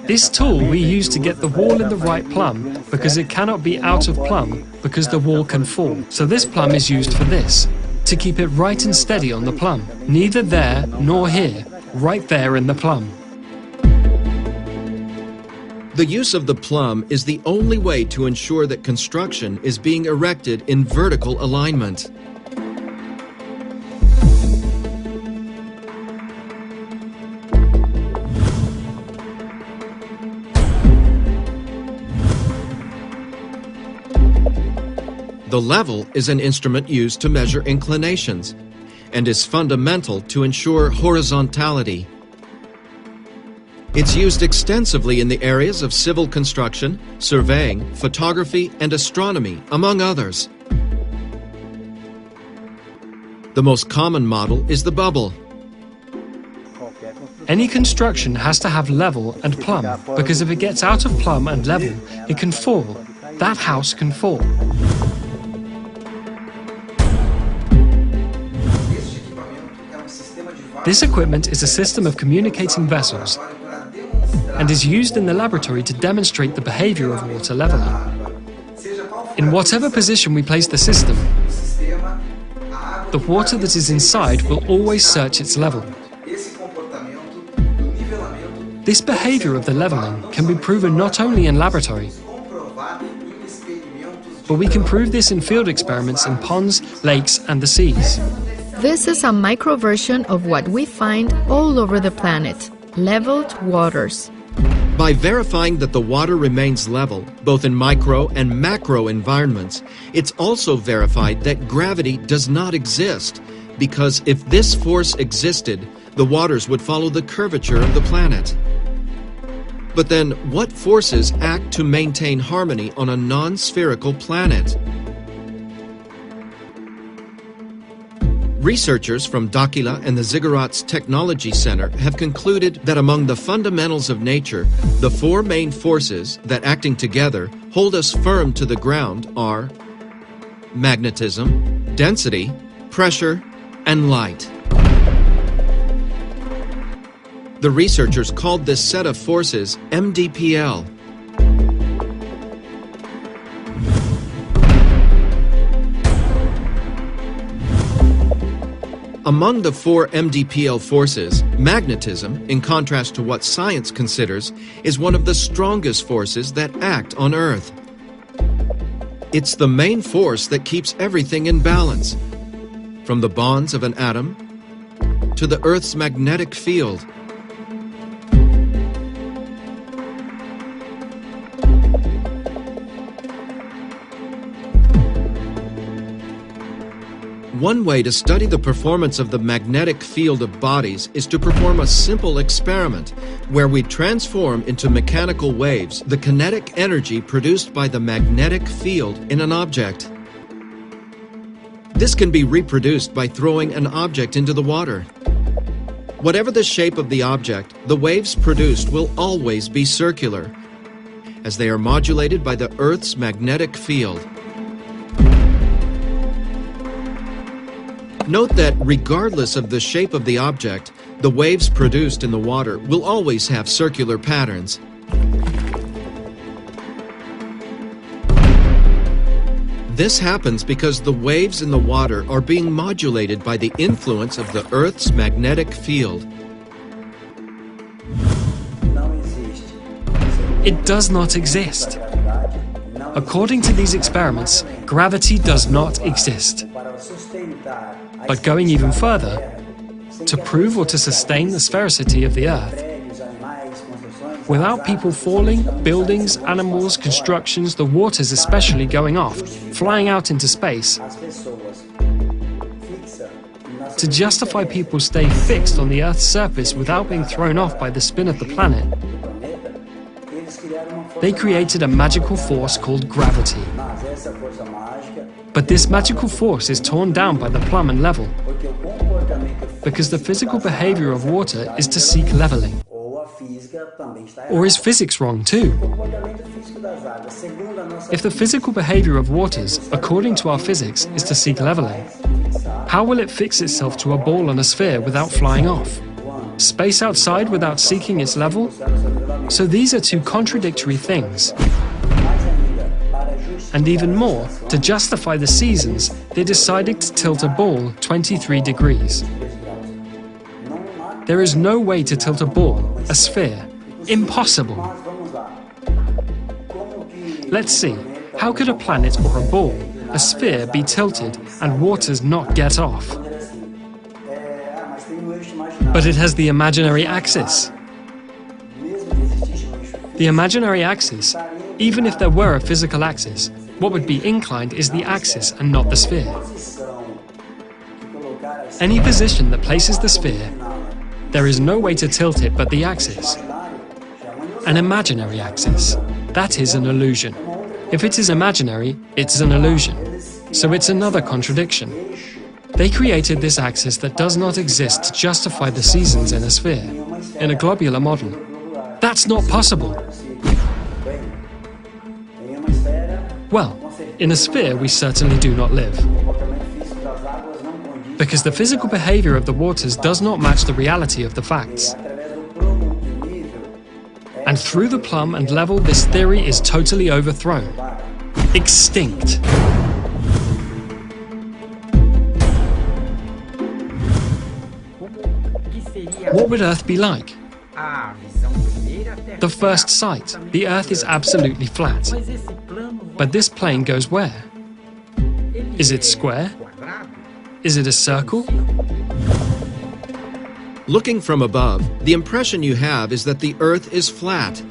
This tool we use to get the wall in the right plumb because it cannot be out of plumb because the wall can fall. So this plumb is used for this, to keep it right and steady on the plumb. Neither there nor here, right there in the plumb. The use of the plumb is the only way to ensure that construction is being erected in vertical alignment. The level is an instrument used to measure inclinations and is fundamental to ensure horizontality. It's used extensively in the areas of civil construction, surveying, photography, and astronomy, among others. The most common model is the bubble. Any construction has to have level and plumb, because if it gets out of plumb and level, it can fall. That house can fall. This equipment is a system of communicating vessels and is used in the laboratory to demonstrate the behavior of water leveling. In whatever position we place the system, the water that is inside will always search its level. This behavior of the leveling can be proven not only in laboratory, but we can prove this in field experiments in ponds, lakes, and the seas. This is a micro version of what we find all over the planet: leveled waters. By verifying that the water remains level, both in micro and macro environments, it's also verified that gravity does not exist, because if this force existed, the waters would follow the curvature of the planet. But then, what forces act to maintain harmony on a non-spherical planet? Researchers from Dakila and the Ziggurats Technology Center have concluded that among the fundamentals of nature, the four main forces that, acting together, hold us firm to the ground are magnetism, density, pressure, and light. The researchers called this set of forces MDPL. Among the four MDPL forces, magnetism, in contrast to what science considers, is one of the strongest forces that act on Earth. It's the main force that keeps everything in balance, from the bonds of an atom to the Earth's magnetic field. One way to study the performance of the magnetic field of bodies is to perform a simple experiment where we transform into mechanical waves the kinetic energy produced by the magnetic field in an object. This can be reproduced by throwing an object into the water. Whatever the shape of the object, the waves produced will always be circular, as they are modulated by the Earth's magnetic field. Note that regardless of the shape of the object, the waves produced in the water will always have circular patterns. This happens because the waves in the water are being modulated by the influence of the Earth's magnetic field. It does not exist. According to these experiments, gravity does not exist. But going even further, to prove or to sustain the sphericity of the Earth, without people falling, buildings, animals, constructions, the waters especially going off, flying out into space, to justify people stay fixed on the Earth's surface without being thrown off by the spin of the planet, they created a magical force called gravity. But this magical force is torn down by the plumb and level, because the physical behavior of water is to seek leveling. Or is physics wrong too? If the physical behavior of waters, according to our physics, is to seek leveling, how will it fix itself to a ball on a sphere without flying off? Space outside without seeking its level? So these are two contradictory things. And even more, to justify the seasons, they decided to tilt a ball 23 degrees. There is no way to tilt a ball, a sphere. Impossible. Let's see, how could a planet or a ball, a sphere, be tilted and waters not get off? But it has the imaginary axis. The imaginary axis, even if there were a physical axis, what would be inclined is the axis and not the sphere. Any position that places the sphere, there is no way to tilt it but the axis. An imaginary axis. That is an illusion. If it is imaginary, it's an illusion. So it's another contradiction. They created this axis that does not exist to justify the seasons in a sphere, in a globular model. That's not possible. Well, in a sphere we certainly do not live. Because the physical behavior of the waters does not match the reality of the facts. And through the plumb and level, this theory is totally overthrown. Extinct. What would Earth be like? The first sight, the Earth is absolutely flat. But this plane goes where? Is it square? Is it a circle? Looking from above, the impression you have is that the Earth is flat.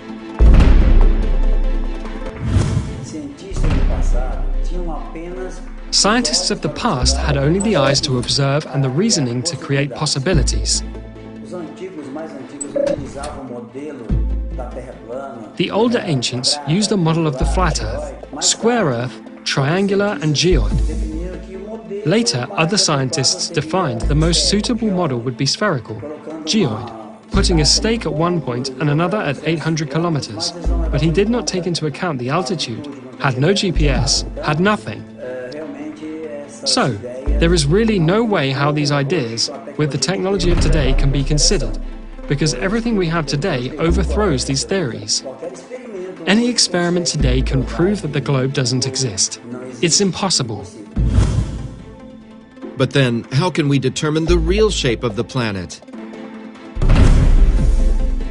Scientists of the past had only the eyes to observe and the reasoning to create possibilities. The older ancients used a model of the flat Earth, square Earth, triangular and geoid. Later, other scientists defined the most suitable model would be spherical, geoid, putting a stake at one point and another at 800 kilometers. But he did not take into account the altitude, had no GPS, had nothing. So, there is really no way how these ideas, with the technology of today, can be considered, because everything we have today overthrows these theories. Any experiment today can prove that the globe doesn't exist. It's impossible. But then, how can we determine the real shape of the planet?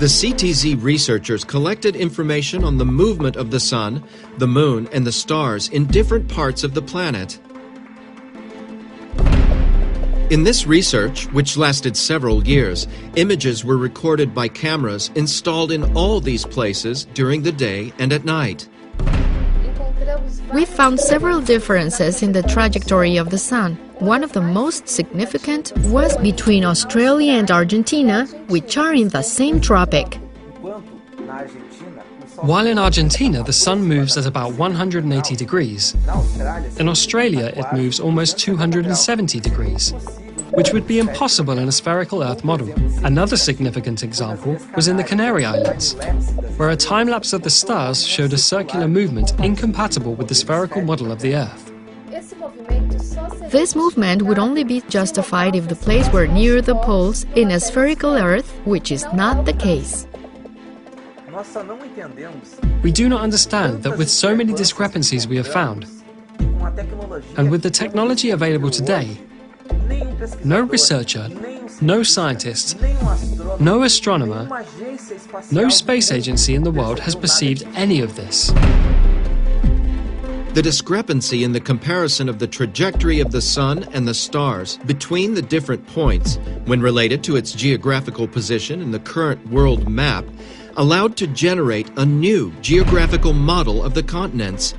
The CTZ researchers collected information on the movement of the Sun, the Moon, and the stars in different parts of the planet. In this research, which lasted several years, images were recorded by cameras installed in all these places during the day and at night. We found several differences in the trajectory of the Sun. One of the most significant was between Australia and Argentina, which are in the same tropic. While in Argentina the Sun moves at about 180 degrees, in Australia it moves almost 270 degrees, which would be impossible in a spherical Earth model. Another significant example was in the Canary Islands, where a time-lapse of the stars showed a circular movement incompatible with the spherical model of the Earth. This movement would only be justified if the place were near the poles in a spherical Earth, which is not the case. We do not understand that with so many discrepancies we have found, and with the technology available today, no researcher, no scientist, no astronomer, no space agency in the world has perceived any of this. The discrepancy in the comparison of the trajectory of the Sun and the stars between the different points, when related to its geographical position in the current world map, allowed to generate a new geographical model of the continents.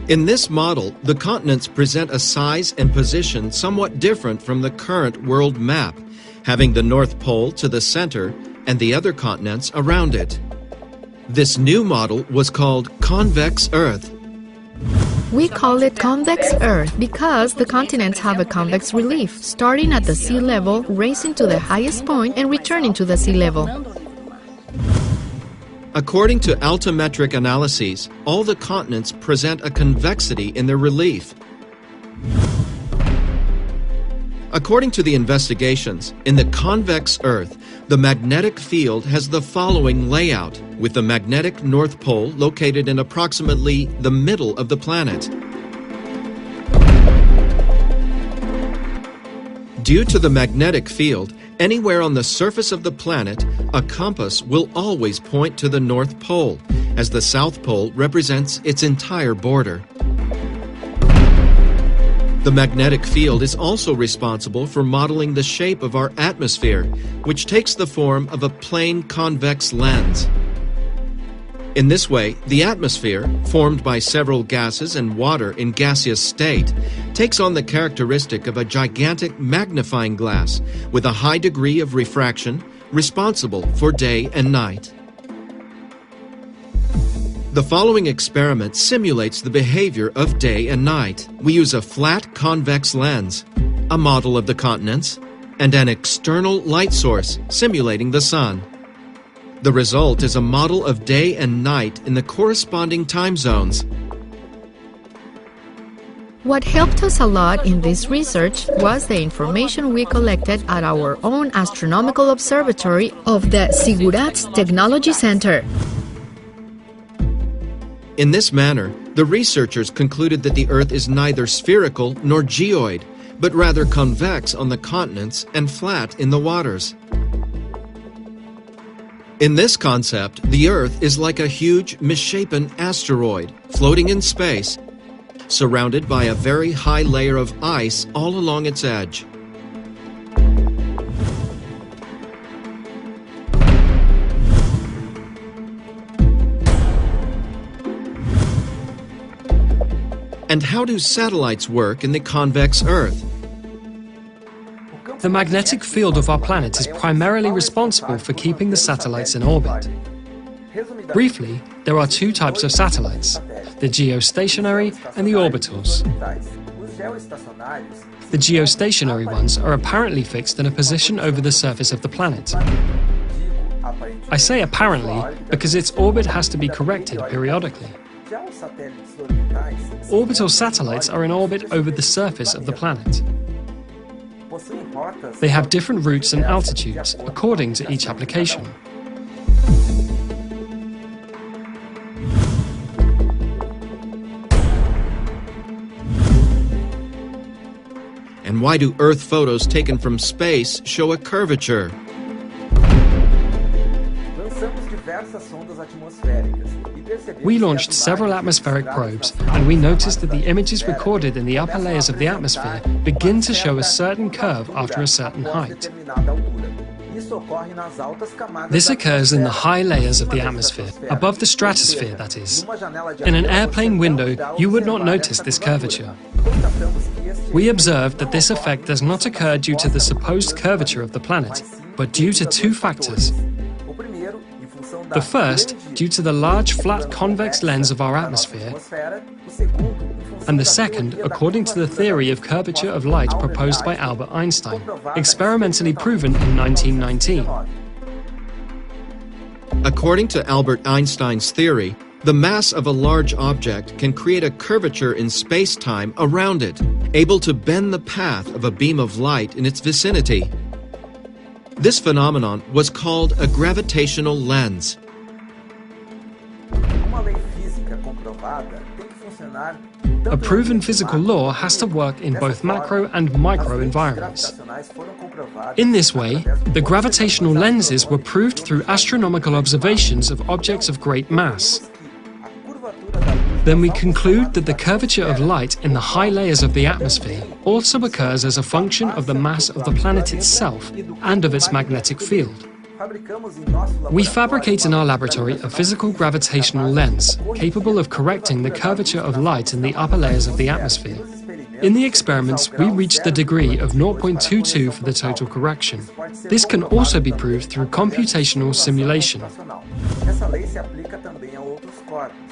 In this model, the continents present a size and position somewhat different from the current world map, having the North Pole to the center and the other continents around it. This new model was called Convex Earth. We call it Convex Earth because the continents have a convex relief, starting at the sea level, racing to the highest point and returning to the sea level. According to altimetric analyses, all the continents present a convexity in their relief. According to the investigations, in the convex Earth, the magnetic field has the following layout, with the magnetic North Pole located in approximately the middle of the planet. Due to the magnetic field, anywhere on the surface of the planet, a compass will always point to the North Pole, as the South Pole represents its entire border. The magnetic field is also responsible for modeling the shape of our atmosphere, which takes the form of a plane convex lens. In this way, the atmosphere, formed by several gases and water in gaseous state, takes on the characteristic of a gigantic magnifying glass with a high degree of refraction, responsible for day and night. The following experiment simulates the behavior of day and night. We use a flat convex lens, a model of the continents, and an external light source simulating the Sun. The result is a model of day and night in the corresponding time zones. What helped us a lot in this research was the information we collected at our own astronomical observatory of the Ziggurat's Technology Center. In this manner, the researchers concluded that the Earth is neither spherical nor geoid, but rather convex on the continents and flat in the waters. In this concept, the Earth is like a huge, misshapen asteroid floating in space, surrounded by a very high layer of ice all along its edge. And how do satellites work in the convex Earth? The magnetic field of our planet is primarily responsible for keeping the satellites in orbit. Briefly, there are two types of satellites, the geostationary and the orbitals. The geostationary ones are apparently fixed in a position over the surface of the planet. I say apparently because its orbit has to be corrected periodically. Orbital satellites are in orbit over the surface of the planet. They have different routes and altitudes according to each application. And why do Earth photos taken from space show a curvature? We launched several atmospheric probes, and we noticed that the images recorded in the upper layers of the atmosphere begin to show a certain curve after a certain height. This occurs in the high layers of the atmosphere, above the stratosphere, that is. In an airplane window, you would not notice this curvature. We observed that this effect does not occur due to the supposed curvature of the planet, but due to two factors. The first, due to the large flat convex lens of our atmosphere, and the second, according to the theory of curvature of light proposed by Albert Einstein, experimentally proven in 1919. According to Albert Einstein's theory, the mass of a large object can create a curvature in space-time around it, able to bend the path of a beam of light in its vicinity. This phenomenon was called a gravitational lens. A proven physical law has to work in both macro and micro environments. In this way, the gravitational lenses were proved through astronomical observations of objects of great mass. Then we conclude that the curvature of light in the high layers of the atmosphere also occurs as a function of the mass of the planet itself and of its magnetic field. We fabricate in our laboratory a physical gravitational lens capable of correcting the curvature of light in the upper layers of the atmosphere. In the experiments, we reached the degree of 0.22 for the total correction. This can also be proved through computational simulation.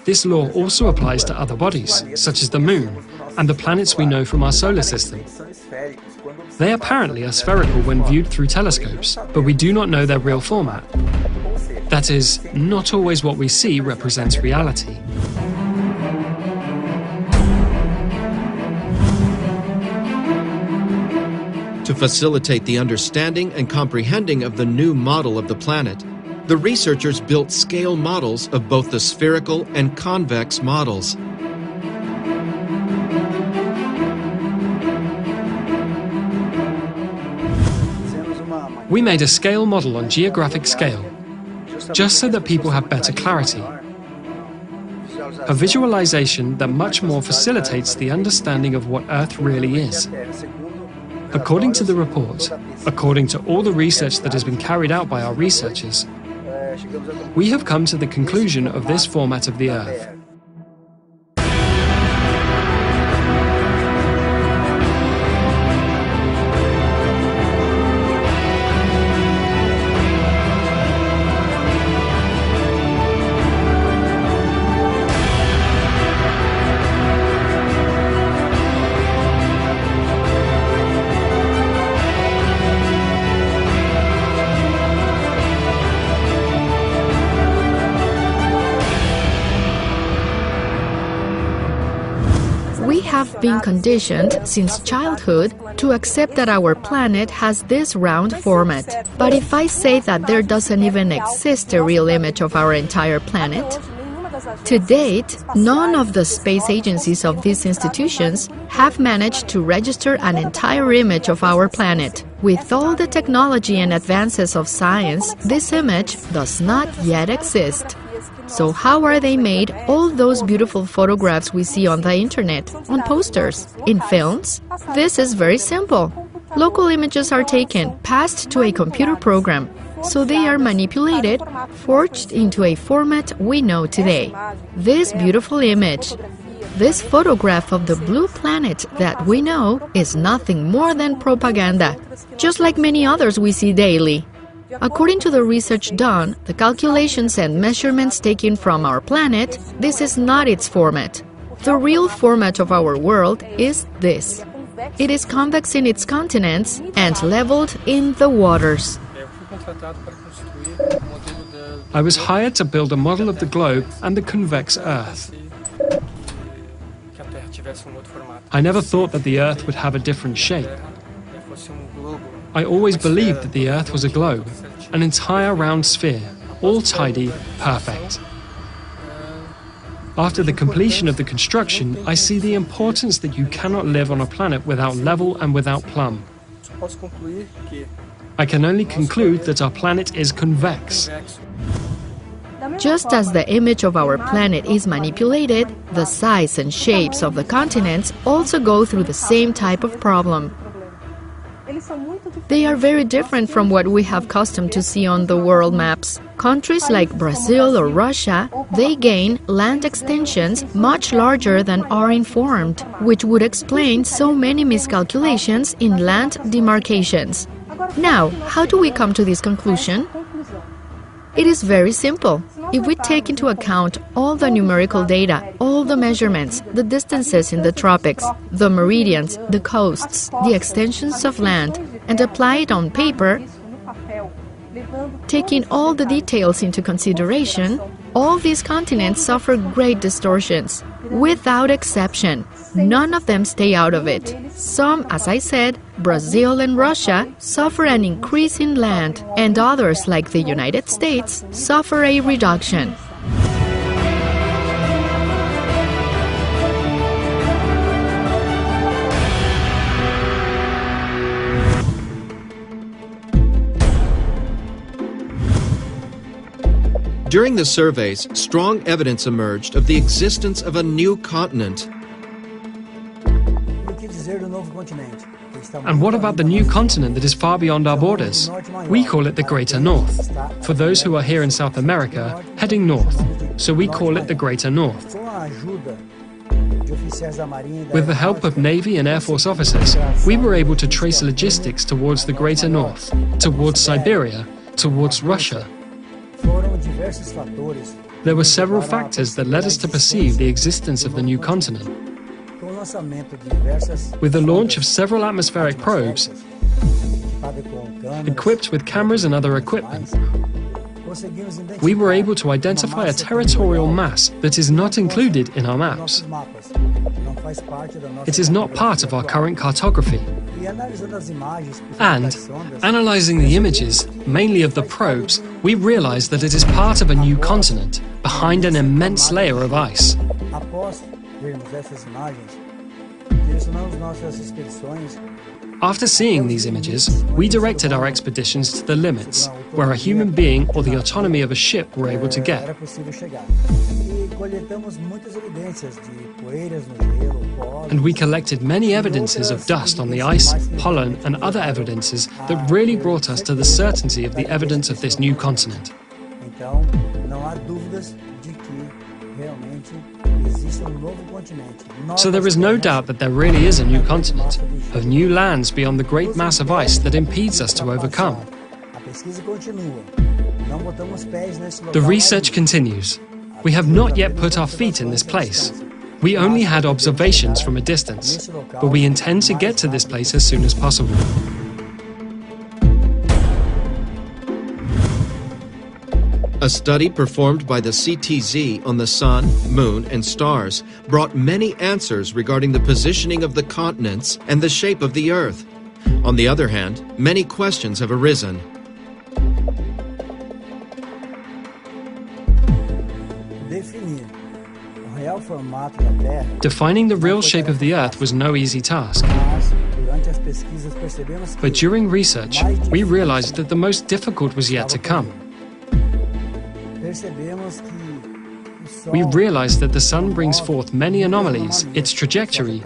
This law also applies to other bodies, such as the Moon, and the planets we know from our solar system. They apparently are spherical when viewed through telescopes, but we do not know their real format. That is, not always what we see represents reality. To facilitate the understanding and comprehending of the new model of the planet, the researchers built scale models of both the spherical and convex models. We made a scale model on geographic scale, just so that people have better clarity. A visualization that much more facilitates the understanding of what Earth really is. According to the report, according to all the research that has been carried out by our researchers, we have come to the conclusion of this format of the Earth. We have been conditioned since childhood to accept that our planet has this round format. But if I say that there doesn't even exist a real image of our entire planet, to date, none of the space agencies of these institutions have managed to register an entire image of our planet. With all the technology and advances of science, this image does not yet exist. So how are they made, all those beautiful photographs we see on the internet, on posters, in films? This is very simple. Local images are taken, passed to a computer program, so they are manipulated, forged into a format we know today. This beautiful image, this photograph of the blue planet that we know, is nothing more than propaganda, just like many others we see daily. According to the research done, the calculations and measurements taken from our planet, this is not its format. The real format of our world is this. It is convex in its continents and leveled in the waters. I was hired to build a model of the globe and the convex Earth. I never thought that the Earth would have a different shape. I always believed that the Earth was a globe, an entire round sphere, all tidy, perfect. After the completion of the construction, I see the importance that you cannot live on a planet without level and without plumb. I can only conclude that our planet is convex. Just as the image of our planet is manipulated, the size and shapes of the continents also go through the same type of problem. They are very different from what we have custom to see on the world maps. Countries like Brazil or Russia, they gain land extensions much larger than are informed, which would explain so many miscalculations in land demarcations. Now, how do we come to this conclusion? It is very simple. If we take into account all the numerical data, all the measurements, the distances in the tropics, the meridians, the coasts, the extensions of land, and apply it on paper, taking all the details into consideration, all these continents suffer great distortions. Without exception, none of them stay out of it. Some, as I said, Brazil and Russia, suffer an increase in land, and others, like the United States, suffer a reduction. During the surveys, strong evidence emerged of the existence of a new continent. And what about the new continent that is far beyond our borders? We call it the Greater North. For those who are here in South America, heading north, so we call it the Greater North. With the help of Navy and Air Force officers, we were able to trace logistics towards the Greater North, towards Siberia, towards Russia. There were several factors that led us to perceive the existence of the new continent. With the launch of several atmospheric probes, equipped with cameras and other equipment, we were able to identify a territorial mass that is not included in our maps. It is not part of our current cartography. And, analyzing the images, mainly of the probes, we realized that it is part of a new continent, behind an immense layer of ice. After seeing these images, we directed our expeditions to the limits, where a human being or the autonomy of a ship were able to get. And we collected many evidences of dust on the ice, pollen, and other evidences that really brought us to the certainty of the evidence of this new continent. So there is no doubt that there really is a new continent, of new lands beyond the great mass of ice that impedes us to overcome. The research continues. We have not yet put our feet in this place. We only had observations from a distance, but we intend to get to this place as soon as possible. A study performed by the CTZ on the Sun, Moon, and stars brought many answers regarding the positioning of the continents and the shape of the Earth. On the other hand, many questions have arisen. Defining the real shape of the Earth was no easy task. But during research, we realized that the most difficult was yet to come. We realized that the Sun brings forth many anomalies, its trajectory,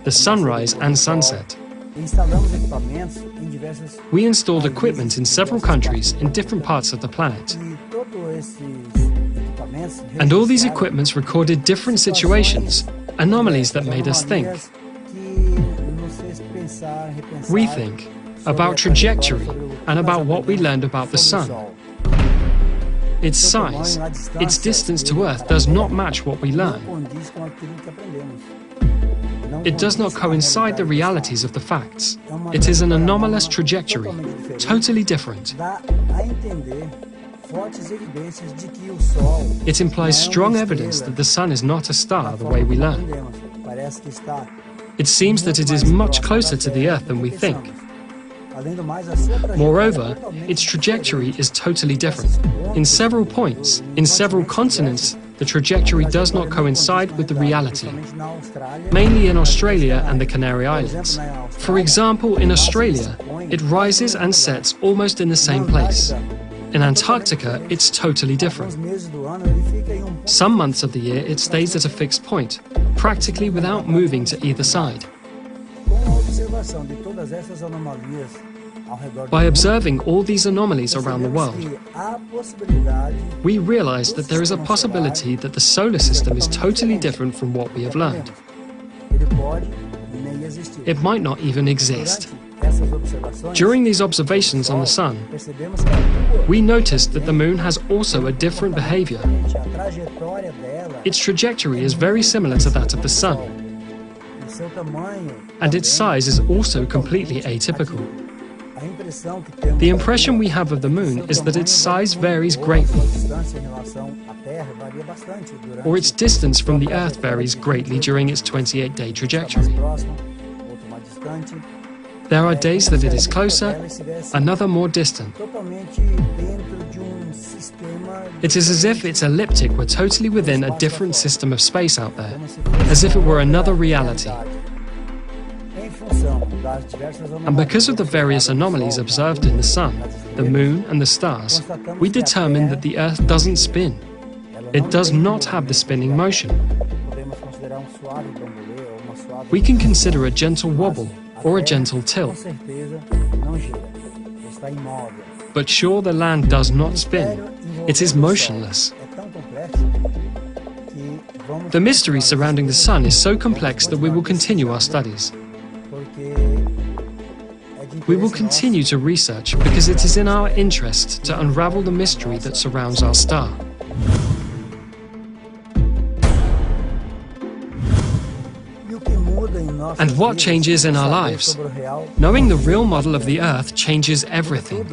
the sunrise and sunset. We installed equipment in several countries in different parts of the planet. And all these equipments recorded different situations, anomalies that made us think, rethink, about trajectory and about what we learned about the Sun. Its size, its distance to Earth does not match what we learn. It does not coincide the realities of the facts. It is an anomalous trajectory, totally different. It implies strong evidence that the Sun is not a star the way we learn. It seems that it is much closer to the Earth than we think. Moreover, its trajectory is totally different. In several points, in several continents, the trajectory does not coincide with the reality, mainly in Australia and the Canary Islands. For example, in Australia, it rises and sets almost in the same place. In Antarctica, it's totally different. Some months of the year, it stays at a fixed point, practically without moving to either side. By observing all these anomalies around the world, we realize that there is a possibility that the solar system is totally different from what we have learned. It might not even exist. During these observations on the Sun, we noticed that the Moon has also a different behavior. Its trajectory is very similar to that of the Sun, and its size is also completely atypical. The impression we have of the Moon is that its size varies greatly, or its distance from the Earth varies greatly during its 28-day trajectory. There are days that it is closer, another more distant. It is as if its ecliptic were totally within a different system of space out there, as if it were another reality. And because of the various anomalies observed in the Sun, the Moon and the stars, we determined that the Earth doesn't spin. It does not have the spinning motion. We can consider a gentle wobble or a gentle tilt. But sure, the land does not spin. It is motionless. The mystery surrounding the Sun is so complex that we will continue our studies. We will continue to research because it is in our interest to unravel the mystery that surrounds our star. And what changes in our lives? Knowing the real model of the Earth changes everything.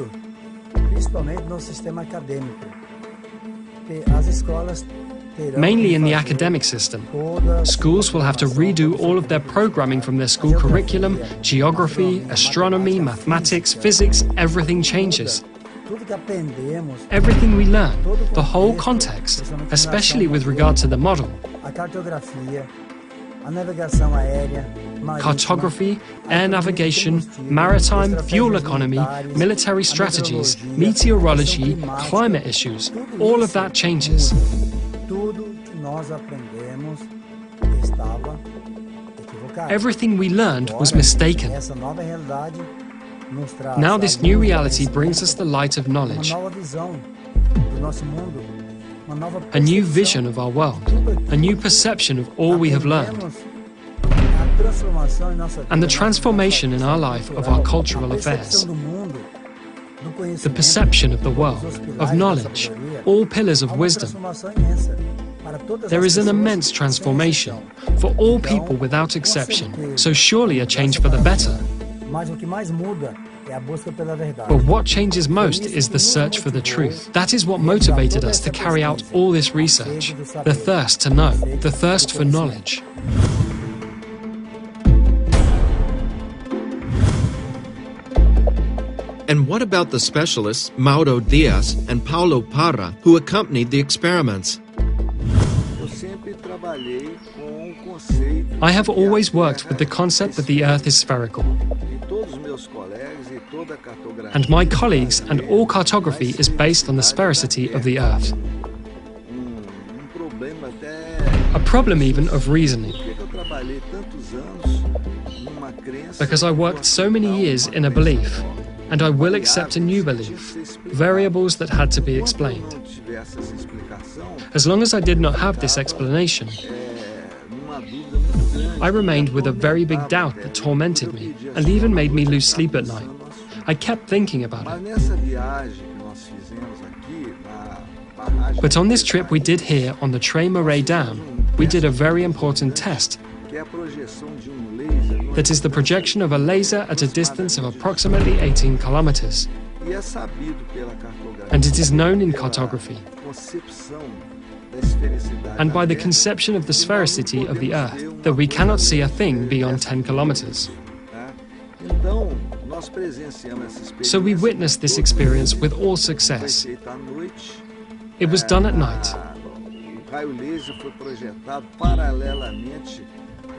Mainly in the academic system. Schools will have to redo all of their programming from their school curriculum, geography, astronomy, mathematics, physics, everything changes. Everything we learn, the whole context, especially with regard to the model. Cartography, air navigation, maritime, fuel economy, military strategies, meteorology, climate issues, all of that changes. Everything we learned was mistaken. Now this new reality brings us the light of knowledge, a new vision of our world, a new perception of all we have learned, and the transformation in our life of our cultural affairs. The perception of the world, of knowledge, all pillars of wisdom. There is an immense transformation for all people without exception, so surely a change for the better. But what changes most is the search for the truth. That is what motivated us to carry out all this research. The thirst to know, the thirst for knowledge. And what about the specialists Mauro Diaz and Paulo Parra who accompanied the experiments? I have always worked with the concept that the Earth is spherical. And my colleagues and all cartography is based on the sphericity of the Earth. A problem even of reasoning. Because I worked so many years in a belief, and I will accept a new belief, variables that had to be explained. As long as I did not have this explanation, I remained with a very big doubt that tormented me and even made me lose sleep at night. I kept thinking about it. But on this trip we did here on the Trey Murray Dam, we did a very important test. That is the projection of a laser at a distance of approximately 18 kilometers. And it is known in cartography and by the conception of the sphericity of the Earth that we cannot see a thing beyond 10 kilometers. So we witnessed this experience with all success. It was done at night.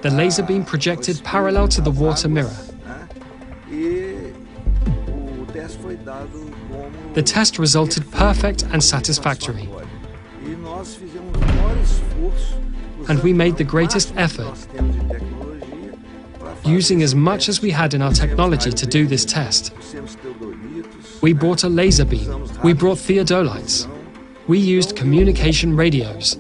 The laser beam projected parallel to the water mirror. The test resulted perfect and satisfactory. And we made the greatest effort, using as much as we had in our technology to do this test. We brought a laser beam, we brought theodolites, we used communication radios.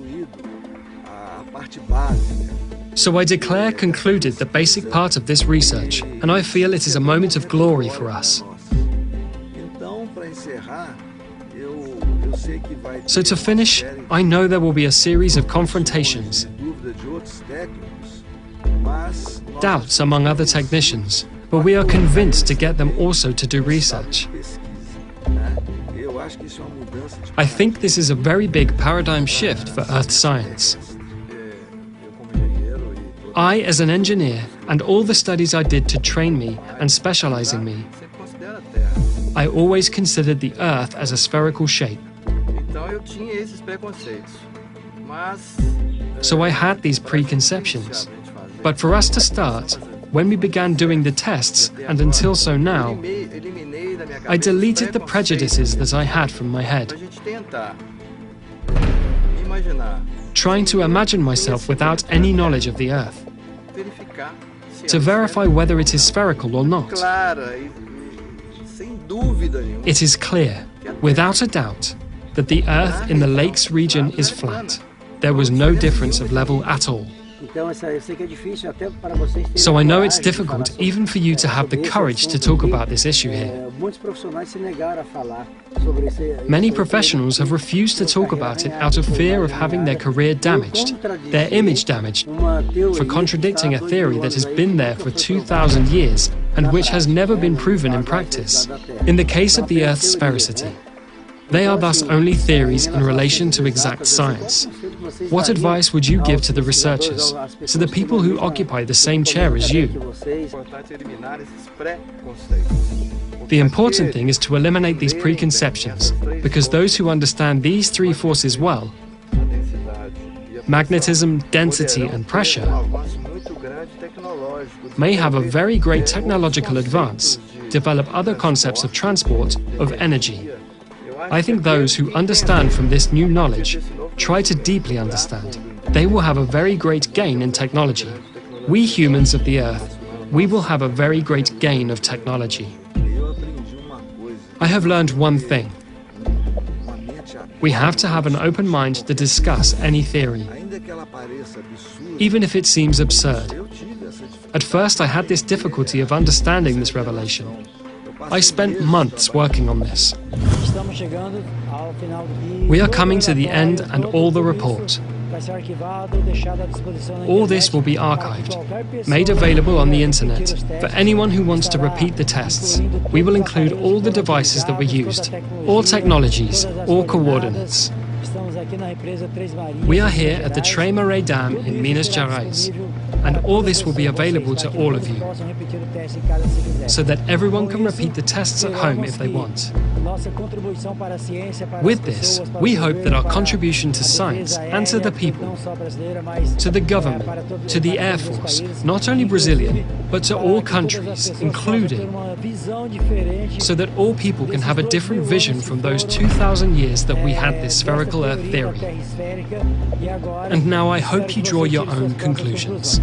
So I declare concluded the basic part of this research, and I feel it is a moment of glory for us. So to finish, I know there will be a series of confrontations, doubts among other technicians, but we are convinced to get them also to do research. I think this is a very big paradigm shift for Earth science. I, as an engineer, and all the studies I did to train me and specializing me, I always considered the Earth as a spherical shape. So I had these preconceptions. But for us to start, when we began doing the tests, and until so now, I deleted the prejudices that I had from my head, trying to imagine myself without any knowledge of the Earth, to verify whether it is spherical or not. It is clear, without a doubt, that the Earth in the lakes region is flat. There was no difference of level at all. So I know it's difficult even for you to have the courage to talk about this issue here. Many professionals have refused to talk about it out of fear of having their career damaged, their image damaged, for contradicting a theory that has been there for 2,000 years and which has never been proven in practice. In the case of the Earth's sphericity, they are thus only theories in relation to exact science. What advice would you give to the researchers, to the people who occupy the same chair as you? The important thing is to eliminate these preconceptions, because those who understand these three forces well, magnetism, density, and pressure, may have a very great technological advance, develop other concepts of transport, of energy. I think those who understand from this new knowledge try to deeply understand. They will have a very great gain in technology. We humans of the Earth, we will have a very great gain of technology. I have learned one thing. We have to have an open mind to discuss any theory, even if it seems absurd. At first I had this difficulty of understanding this revelation. I spent months working on this. We are coming to the end and all the report. All this will be archived, made available on the internet for anyone who wants to repeat the tests. We will include all the devices that were used, all technologies, all coordinates. We are here at the Três Marés Dam in Minas Gerais, and all this will be available to all of you, so that everyone can repeat the tests at home if they want. With this, we hope that our contribution to science and to the people, to the government, to the Air Force, not only Brazilian, but to all countries, including, so that all people can have a different vision from those 2,000 years that we had this spherical Earth theory. And now I hope you draw your own conclusions.